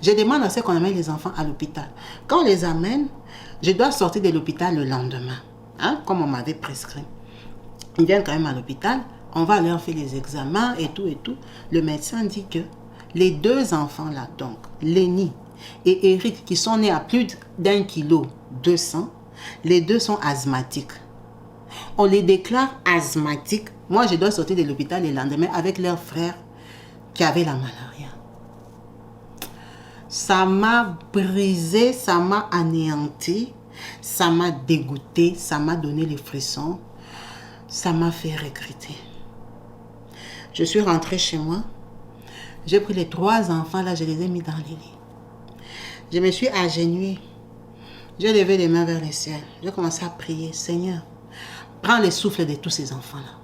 S1: Je demande à ce qu'on amène les enfants à l'hôpital. Quand on les amène, je dois sortir de l'hôpital le lendemain, hein, comme on m'avait prescrit. Ils viennent quand même à l'hôpital, on va leur faire les examens et tout et tout. Le médecin dit que les 2 enfants là, donc Lénie et Eric, qui sont nés à plus d'1 kilo 200, les 2 sont asthmatiques. On les déclare asthmatiques. Moi, je dois sortir de l'hôpital le lendemain avec leur frère qui avait la malaria. Ça m'a brisé, ça m'a anéanti, ça m'a dégoûté, ça m'a donné les frissons. Ça m'a fait regretter. Je suis rentrée chez moi. J'ai pris les 3 enfants, là, je les ai mis dans les lits. Je me suis agenouillée. J'ai levé les mains vers le ciel. J'ai commencé à prier. Seigneur, prends le souffle de tous ces enfants-là.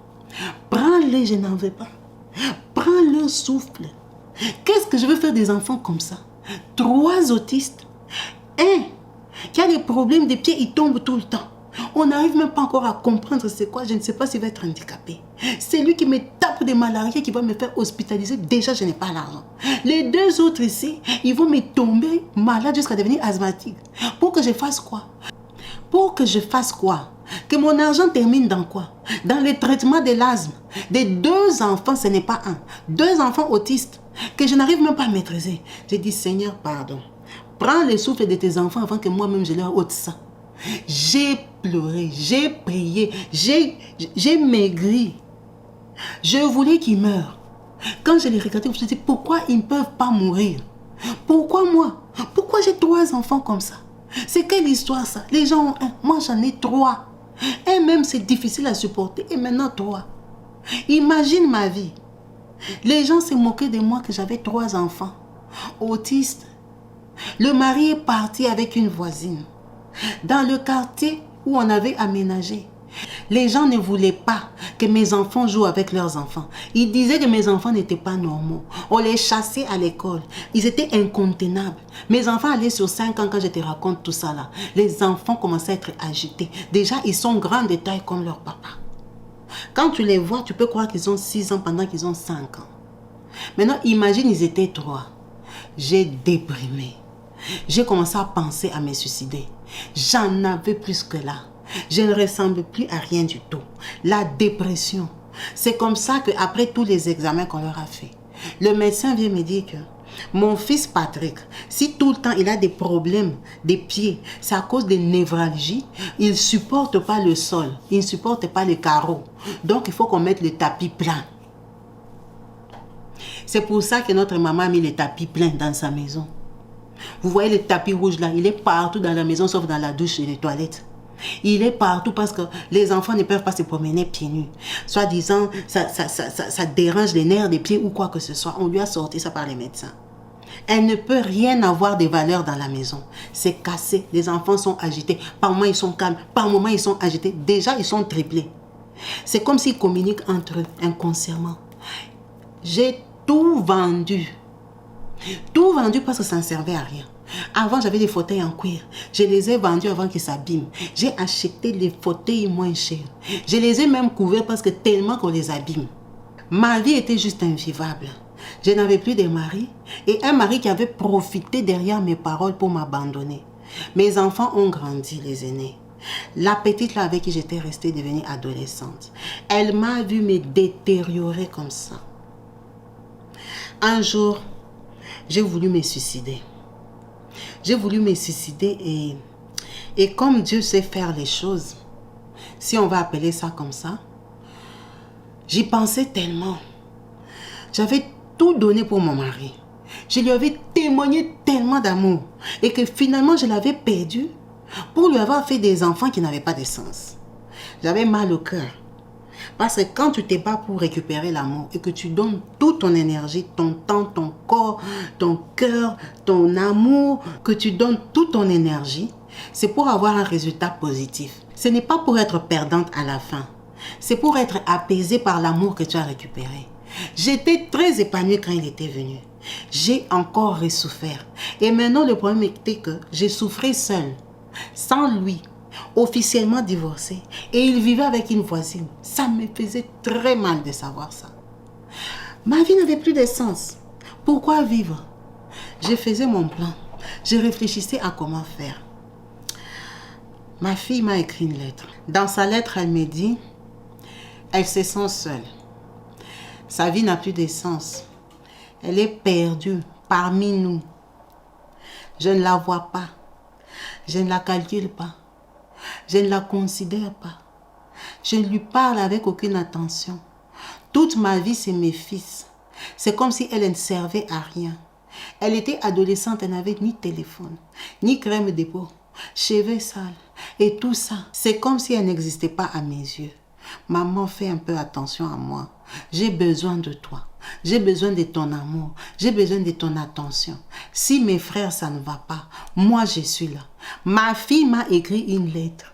S1: Prends-les, je n'en veux pas. Prends leur souffle. Qu'est-ce que je veux faire des enfants comme ça? 3 autistes. Un qui a des problèmes des pieds, il tombe tout le temps. On n'arrive même pas encore à comprendre c'est quoi. Je ne sais pas s'il va être handicapé. C'est lui qui me tape des malariés, qui va me faire hospitaliser. Déjà, je n'ai pas l'argent. Les 2 autres ici, ils vont me tomber malade jusqu'à devenir asthmatique. Pour que je fasse quoi? Pour que je fasse quoi? Que mon argent termine dans quoi? Dans le traitement de l'asthme. Des 2 enfants, ce n'est pas un. 2 enfants autistes que je n'arrive même pas à maîtriser. J'ai dit, Seigneur, pardon. Prends le souffle de tes enfants avant que moi-même je leur ôte ça. J'ai pleuré, j'ai prié, j'ai maigri. Je voulais qu'ils meurent. Quand je les regardais, je me suis dit, pourquoi ils ne peuvent pas mourir? Pourquoi moi? Pourquoi j'ai 3 enfants comme ça? C'est quelle histoire ça? Les gens ont 1, moi j'en ai 3. Un même c'est difficile à supporter et maintenant 3. Imagine ma vie. Les gens se moquaient de moi que j'avais 3 enfants autistes. Le mari est parti avec une voisine dans le quartier où on avait aménagé. Les gens ne voulaient pas que mes enfants jouent avec leurs enfants. Ils disaient que mes enfants n'étaient pas normaux. On les chassait à l'école. Ils étaient incontenables. Mes enfants allaient sur 5 ans quand je te raconte tout ça là. Les enfants commençaient à être agités. Déjà, ils sont grands de taille comme leur papa. Quand tu les vois, tu peux croire qu'ils ont 6 ans pendant qu'ils ont 5 ans. Maintenant, imagine, ils étaient 3. J'ai déprimé. J'ai commencé à penser à me suicider. J'en avais plus que là. Je ne ressemble plus à rien du tout. La dépression. C'est comme ça qu'après tous les examens qu'on leur a fait, le médecin vient me dire que mon fils Patrick, si tout le temps il a des problèmes des pieds, c'est à cause des névralgies, il ne supporte pas le sol, il ne supporte pas les carreaux. Donc il faut qu'on mette le tapis plein. C'est pour ça que notre maman a mis le tapis plein dans sa maison. Vous voyez le tapis rouge là, il est partout dans la maison sauf dans la douche et les toilettes. Il est partout parce que les enfants ne peuvent pas se promener pieds nus. Soit disant, ça dérange les nerfs des pieds ou quoi que ce soit. On lui a sorti ça par les médecins. Elle ne peut rien avoir de valeur dans la maison. C'est cassé. Les enfants sont agités. Par moment, ils sont calmes. Par moment, ils sont agités. Déjà, ils sont triplés. C'est comme s'ils communiquent entre eux inconsciemment. J'ai tout vendu. Tout vendu parce que ça ne servait à rien. Avant, j'avais des fauteuils en cuir. Je les ai vendus avant qu'ils s'abîment. J'ai acheté les fauteuils moins chers. Je les ai même couverts parce que tellement qu'on les abîme. Ma vie était juste invivable. Je n'avais plus de mari et un mari qui avait profité derrière mes paroles pour m'abandonner. Mes enfants ont grandi, les aînés. La petite là avec qui j'étais restée devenue adolescente. Elle m'a vu me détériorer comme ça. Un jour, j'ai voulu me suicider. J'ai voulu me suicider et comme Dieu sait faire les choses, si on va appeler ça comme ça, j'y pensais tellement. J'avais tout donné pour mon mari. Je lui avais témoigné tellement d'amour et que finalement je l'avais perdu pour lui avoir fait des enfants qui n'avaient pas de sens. J'avais mal au cœur. Parce que quand tu te bats pour récupérer l'amour et que tu donnes toute ton énergie, ton temps, ton corps, ton cœur, ton amour, que tu donnes toute ton énergie c'est pour avoir un résultat positif. Ce n'est pas pour être perdante à la fin. C'est pour être apaisée par l'amour que tu as récupéré. J'étais très épanouie quand il était venu. J'ai encore ressouffert. Et maintenant, le problème était que j'ai souffert seule, sans lui, officiellement divorcé. Et il vivait avec une voisine. Ça me faisait très mal de savoir ça. Ma vie n'avait plus de sens. Pourquoi vivre? Je faisais mon plan. Je réfléchissais à comment faire. Ma fille m'a écrit une lettre. Dans sa lettre, elle me dit, elle se sent seule. Sa vie n'a plus de sens. Elle est perdue parmi nous. Je ne la vois pas. Je ne la calcule pas. Je ne la considère pas. Je ne lui parle avec aucune attention. Toute ma vie, c'est mes fils. C'est comme si elle ne servait à rien. Elle était adolescente, elle n'avait ni téléphone, ni crème de peau, cheveux sales et tout ça. C'est comme si elle n'existait pas à mes yeux. Maman, fais un peu attention à moi. J'ai besoin de toi. J'ai besoin de ton amour. J'ai besoin de ton attention. Si mes frères, ça ne va pas, moi, je suis là. Ma fille m'a écrit une lettre.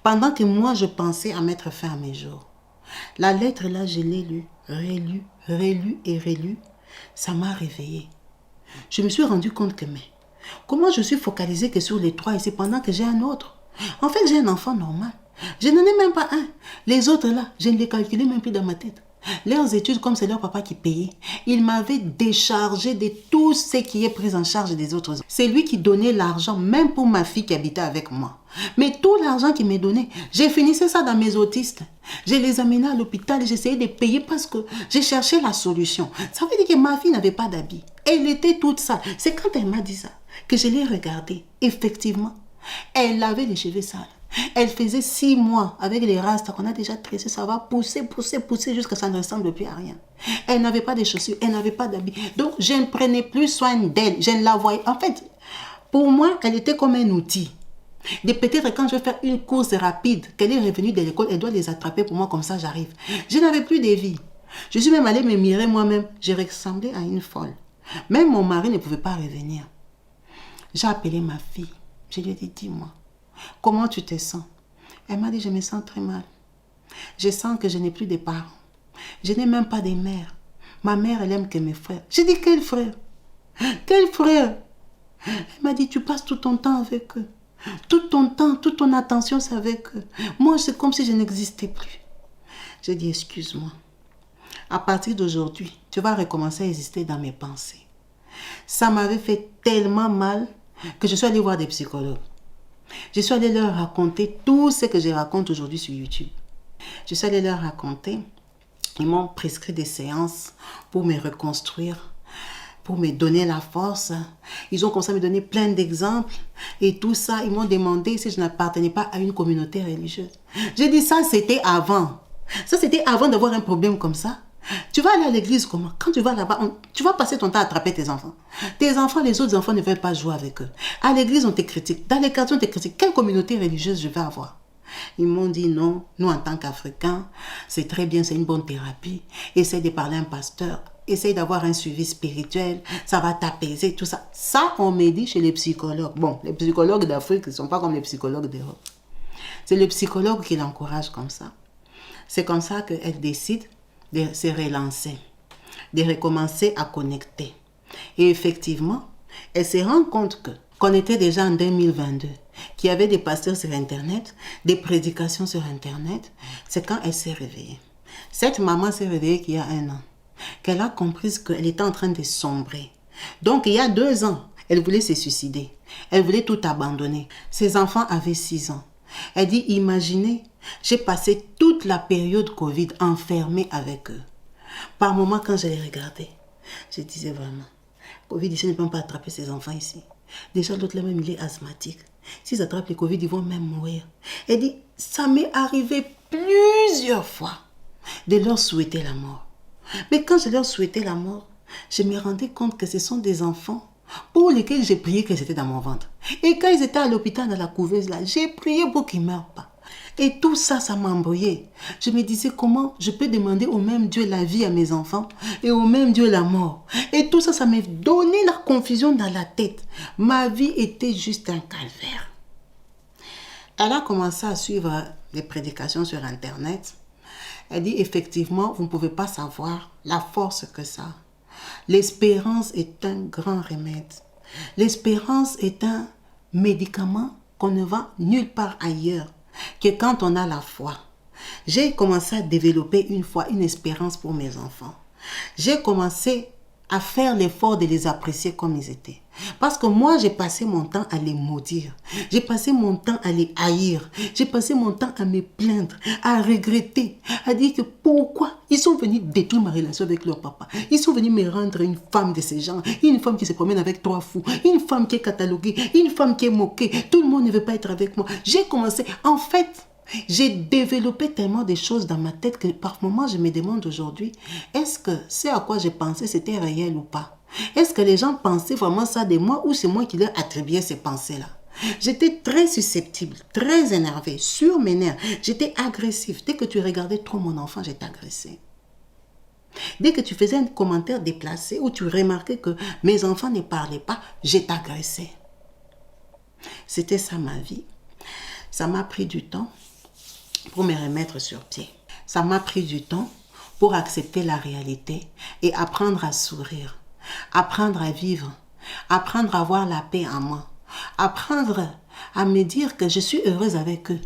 S1: Pendant que moi, je pensais à mettre fin à mes jours. La lettre là, je l'ai lue, relue et relue. Ça m'a réveillée. Je me suis rendu compte que, mais, comment je suis focalisée que sur les 3 ici pendant que j'ai un autre? En fait, j'ai un enfant normal. Je n'en ai même pas un. Les autres là, je ne les calculais même plus dans ma tête. Leurs études, comme c'est leur papa qui payait, il m'avait déchargé de tout ce qui est pris en charge des autres. C'est lui qui donnait l'argent, même pour ma fille qui habitait avec moi. Mais tout l'argent qu'il m'a donné, j'ai finissé ça dans mes autistes. Je les amenais à l'hôpital et j'essayais de payer parce que j'ai cherché la solution. Ça veut dire que ma fille n'avait pas d'habits. Elle était toute sale. C'est quand elle m'a dit ça que je l'ai regardée. Effectivement, elle avait les cheveux sales. Elle faisait 6 mois avec les rastas qu'on a déjà tressés. Ça va pousser jusqu'à ça ne ressemble plus à rien. Elle n'avait pas de chaussures, elle n'avait pas d'habits. Donc, je ne prenais plus soin d'elle. Je ne la voyais. En fait, pour moi, elle était comme un outil. De peut-être quand je vais faire une course rapide, qu'elle est revenue de l'école, elle doit les attraper pour moi, comme ça j'arrive. Je n'avais plus de vie. Je suis même allée me mirer moi-même. J'ai ressemblé à une folle. Même mon mari ne pouvait pas revenir. J'ai appelé ma fille. Je lui ai dit, dis-moi, comment tu te sens? Elle m'a dit, je me sens très mal. Je sens que je n'ai plus de parents. Je n'ai même pas de mère. Ma mère, elle aime que mes frères. J'ai dit, quel frère? Quel frère? Elle m'a dit, tu passes tout ton temps avec eux. Tout ton temps, toute ton attention, c'est avec eux. Moi, c'est comme si je n'existais plus. J'ai dit, excuse-moi. À partir d'aujourd'hui, tu vas recommencer à exister dans mes pensées. Ça m'avait fait tellement mal que je suis allée voir des psychologues. Je suis allée leur raconter tout ce que je raconte aujourd'hui sur YouTube. Je suis allée leur raconter. Ils m'ont prescrit des séances pour me reconstruire, pour me donner la force. Ils ont commencé à me donner plein d'exemples et tout ça. Ils m'ont demandé si je n'appartenais pas à une communauté religieuse. J'ai dit ça, c'était avant. Ça, c'était avant d'avoir un problème comme ça. Tu vas aller à l'église comment? Quand tu vas là-bas, tu vas passer ton temps à attraper tes enfants. Tes enfants, les autres enfants ne veulent pas jouer avec eux. À l'église, on te critique. Dans les quartiers, on te critique. Quelle communauté religieuse je vais avoir? Ils m'ont dit non, nous en tant qu'Africains, c'est très bien, c'est une bonne thérapie. Essaye de parler à un pasteur. Essaye d'avoir un suivi spirituel. Ça va t'apaiser, tout ça. Ça, on me dit chez les psychologues. Bon, les psychologues d'Afrique ne sont pas comme les psychologues d'Europe. C'est le psychologue qui l'encourage comme ça. C'est comme ça qu'elle décide de se relancer, de recommencer à connecter. Et effectivement, elle se rend compte qu'on était déjà en 2022, qu'il y avait des pasteurs sur Internet, des prédications sur Internet. C'est quand elle s'est réveillée. Cette maman s'est réveillée qu'il y a 1 an, qu'elle a compris qu'elle était en train de sombrer. Donc, il y a 2 ans, elle voulait se suicider. Elle voulait tout abandonner. Ses enfants avaient 6 ans. Elle dit, imaginez, j'ai passé toute la période Covid enfermée avec eux. Par moments, quand je les regardais, je disais vraiment, Covid ici ne peut pas attraper ses enfants ici. Déjà, l'autre là même, il est asthmatique. S'ils attrapent le Covid, ils vont même mourir. Elle dit, ça m'est arrivé plusieurs fois de leur souhaiter la mort. Mais quand je leur souhaitais la mort, je me rendais compte que ce sont des enfants pour lesquels j'ai prié que c'était dans mon ventre. Et quand ils étaient à l'hôpital dans la couveuse là, j'ai prié pour qu'ils ne meurent pas. Et tout ça, ça m'a embrouillé. Je me disais comment je peux demander au même Dieu la vie à mes enfants et au même Dieu la mort. Et tout ça, ça m'a donné la confusion dans la tête. Ma vie était juste un calvaire. Elle a commencé à suivre les prédications sur Internet. Elle dit effectivement, vous ne pouvez pas savoir la force que ça a. L'espérance est un grand remède. L'espérance est un médicament qu'on ne vend nulle part ailleurs que quand on a la foi. J'ai commencé à développer une foi, une espérance pour mes enfants. J'ai commencé à faire l'effort de les apprécier comme ils étaient. Parce que moi, j'ai passé mon temps à les maudire. J'ai passé mon temps à les haïr. J'ai passé mon temps à me plaindre, à regretter, à dire que pourquoi ils sont venus détruire ma relation avec leur papa. Ils sont venus me rendre une femme de ces gens, une femme qui se promène avec 3 fous, une femme qui est cataloguée, une femme qui est moquée. Tout le monde ne veut pas être avec moi. J'ai commencé, en fait, j'ai développé tellement de choses dans ma tête que par moments je me demande aujourd'hui, est-ce que ce à quoi j'ai pensé c'était réel ou pas? Est-ce que les gens pensaient vraiment ça de moi ou c'est moi qui leur attribuais ces pensées-là? J'étais très susceptible, très énervée, sur mes nerfs. J'étais agressif. Dès que tu regardais trop mon enfant, j'étais agressée. Dès que tu faisais un commentaire déplacé ou tu remarquais que mes enfants ne parlaient pas, j'étais agressée. C'était ça ma vie. Ça m'a pris du temps pour me remettre sur pied. Ça m'a pris du temps pour accepter la réalité et apprendre à sourire, apprendre à vivre, apprendre à avoir la paix en moi, apprendre à me dire que je suis heureuse avec eux.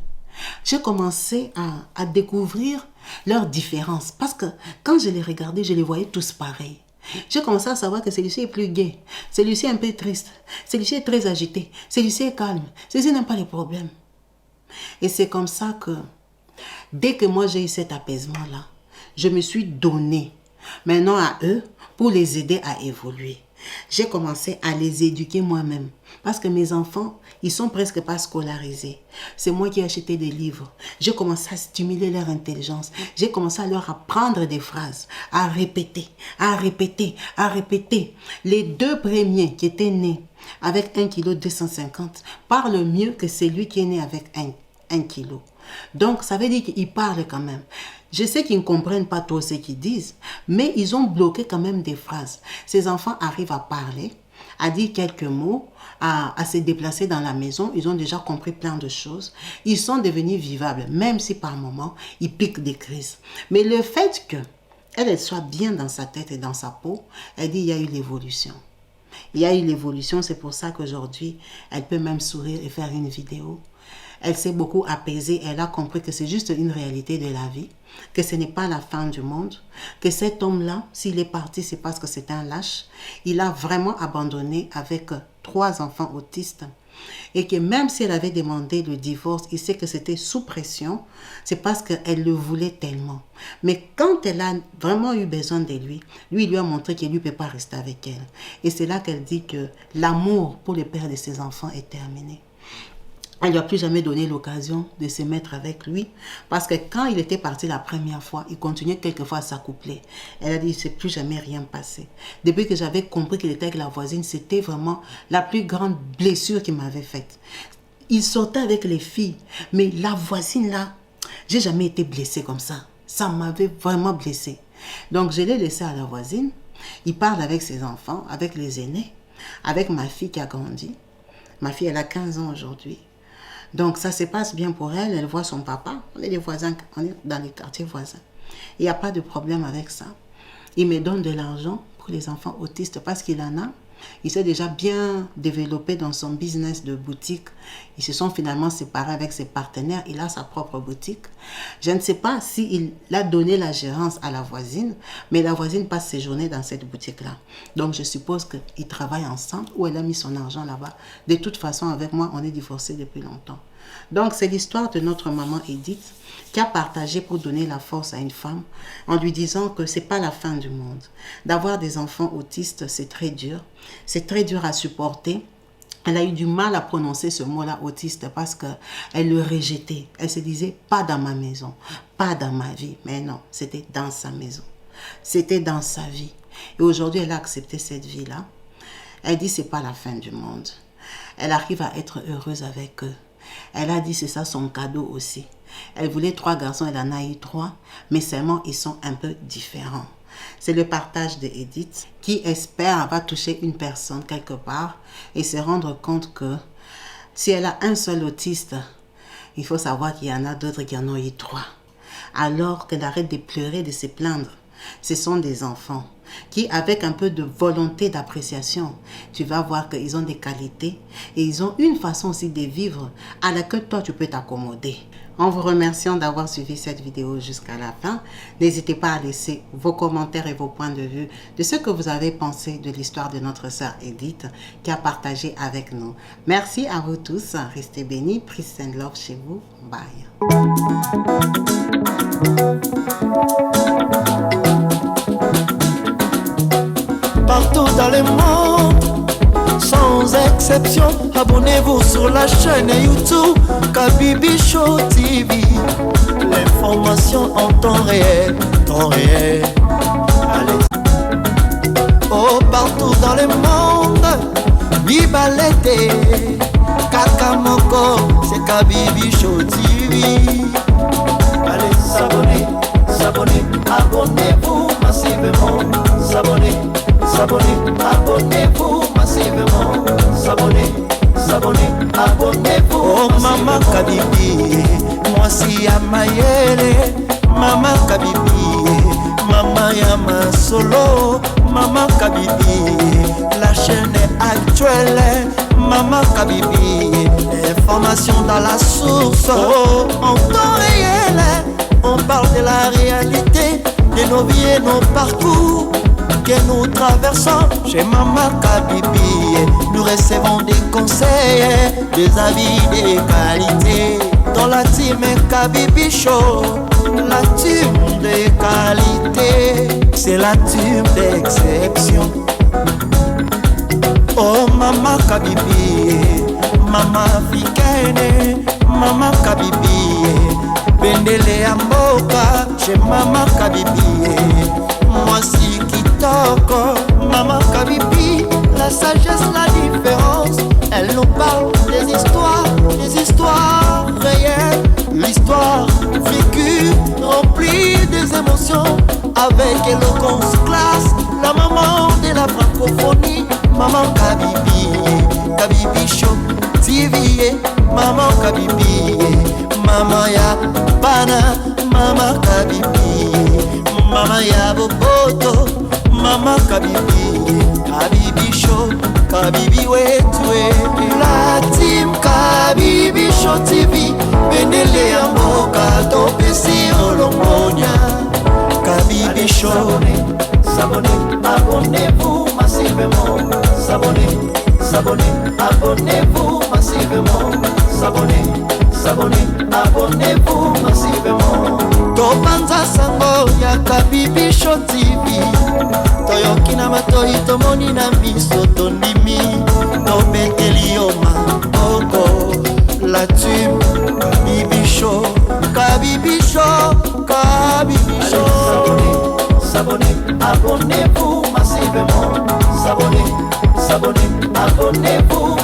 S1: J'ai commencé à découvrir leurs différences parce que quand je les regardais, je les voyais tous pareils. J'ai commencé à savoir que celui-ci est plus gai, celui-ci est un peu triste, celui-ci est très agité, celui-ci est calme, celui-ci n'aime pas les problèmes. Et c'est comme ça que dès que moi j'ai eu cet apaisement-là, je me suis donnée maintenant à eux pour les aider à évoluer. J'ai commencé à les éduquer moi-même parce que mes enfants, ils sont presque pas scolarisés. C'est moi qui ai acheté des livres. J'ai commencé à stimuler leur intelligence. J'ai commencé à leur apprendre des phrases, à répéter, à répéter, à répéter. Les 2 premiers qui étaient nés avec 1,250 kg parlent mieux que celui qui est né avec 1 kg. Donc, ça veut dire qu'ils parlent quand même. Je sais qu'ils ne comprennent pas tout ce qu'ils disent, mais ils ont bloqué quand même des phrases. Ces enfants arrivent à parler, à dire quelques mots, à se déplacer dans la maison. Ils ont déjà compris plein de choses. Ils sont devenus vivables, même si par moments, ils piquent des crises. Mais le fait qu'elle soit bien dans sa tête et dans sa peau, elle dit il y a eu l'évolution. Il y a eu l'évolution, c'est pour ça qu'aujourd'hui, elle peut même sourire et faire une vidéo. Elle s'est beaucoup apaisée, elle a compris que c'est juste une réalité de la vie, que ce n'est pas la fin du monde, que cet homme-là, s'il est parti, c'est parce que c'est un lâche. Il a vraiment abandonné avec 3 enfants autistes et que même si elle avait demandé le divorce, il sait que c'était sous pression, c'est parce qu'elle le voulait tellement. Mais quand elle a vraiment eu besoin de lui, il lui a montré qu'il ne peut pas rester avec elle. Et c'est là qu'elle dit que l'amour pour le père de ses enfants est terminé. Elle ne lui a plus jamais donné l'occasion de se mettre avec lui parce que quand il était parti la première fois, il continuait quelquefois à s'accoupler. Elle a dit, il ne s'est plus jamais rien passé. Depuis que j'avais compris qu'il était avec la voisine, c'était vraiment la plus grande blessure qu'il m'avait faite. Il sortait avec les filles, mais la voisine là, j'ai jamais été blessée comme ça. Ça m'avait vraiment blessée. Donc je l'ai laissé à la voisine. Il parle avec ses enfants, avec les aînés, avec ma fille qui a grandi. Ma fille, elle a 15 ans aujourd'hui. Donc, ça se passe bien pour elle. Elle voit son papa. On est des voisins, on est dans les quartiers voisins. Il n'y a pas de problème avec ça. Il me donne de l'argent pour les enfants autistes parce qu'il en a. Il s'est déjà bien développé dans son business de boutique. Ils se sont finalement séparés avec ses partenaires. Il a sa propre boutique. Je ne sais pas s'il a donné la gérance à la voisine, mais la voisine passe ses journées dans cette boutique-là. Donc, je suppose qu'ils travaillent ensemble ou elle a mis son argent là-bas. De toute façon, avec moi, on est divorcés depuis longtemps. Donc, c'est l'histoire de notre maman Edith qui a partagé pour donner la force à une femme en lui disant que ce n'est pas la fin du monde. D'avoir des enfants autistes, c'est très dur. C'est très dur à supporter. Elle a eu du mal à prononcer ce mot-là, autiste, parce qu'elle le rejetait. Elle se disait, pas dans ma maison, pas dans ma vie. Mais non, c'était dans sa maison. C'était dans sa vie. Et aujourd'hui, elle a accepté cette vie-là. Elle dit, c'est pas la fin du monde. Elle arrive à être heureuse avec eux. Elle a dit, c'est ça son cadeau aussi. Elle voulait 3 garçons, elle en a eu 3, mais seulement ils sont un peu différents. C'est le partage de Edith qui espère avoir touché une personne quelque part et se rendre compte que si elle a un seul autiste, il faut savoir qu'il y en a d'autres qui en ont eu 3. Alors qu'elle arrête de pleurer, de se plaindre. Ce sont des enfants qui, avec un peu de volonté d'appréciation, tu vas voir qu'ils ont des qualités et ils ont une façon aussi de vivre à laquelle toi tu peux t'accommoder. En vous remerciant d'avoir suivi cette vidéo jusqu'à la fin, n'hésitez pas à laisser vos commentaires et vos points de vue de ce que vous avez pensé de l'histoire de notre sœur Edith qui a partagé avec nous. Merci à vous tous, restez bénis, peace and love chez vous, bye.
S2: Partout dans le monde, sans exception, abonnez-vous sur la chaîne YouTube Kabibi Show TV. L'information en temps réel, temps réel. Allez. Oh, partout dans le monde, Bibalete, Kakamoko, c'est Kabibi Show TV. Allez, s'abonner, s'abonner, abonnez-vous massivement, s'abonner. S'abonner, abonnez-vous massivement. S'abonner, s'abonner, abonnez-vous. Oh Maman Kabibi, moi si ya mayele. Maman Kabibi, Maman Yama Solo. Maman Kabibi, la chaîne est actuelle. Maman Kabibi, information dans la source. Oh, en temps réel, on parle de la réalité, de nos vies et nos parcours que nous traversons. Chez Maman Kabibi, nous recevons des conseils, des avis, des qualités. Dans la team Kabibi Show, la team de qualité, c'est la team d'exception. Oh Maman Kabibi, Maman africaine, Maman Kabibi, Bendele ya mboka, chez Maman Kabibi, moi si kitoko. Maman Kabibi, la sagesse, la différence, elle nous parle des histoires réelles, l'histoire vécue, remplie des émotions, avec éloquence, classe, la maman de la francophonie. Maman Kabibi, Kabibi Show TV, Maman Kabibi, Maman ya bana, Maman Kabibi, Maman ya boboto, Maman Kabibi, Kabibi Show, Kabibi wetwe. La team Kabibi Show TV, Bendele ya mboka, topesi olongonya. Kabibi Show, s'abonnez, abonnez-vous massivement. S'abonnez, s'abonnez, abonnez-vous massivement. S'abonnez, s'abonnez, abonnez-vous massivement. Topanza sango ya Kabibi Show TV, toyoki na matoi tomoni na miso tondimi, tobeteli yo maboko. La team Kabibi Show, Kabibi Show, Kabibi Show. S'abonnez, s'abonnez, abonnez-vous massivement. S'abonnez, s'abonnez, abonnez-vous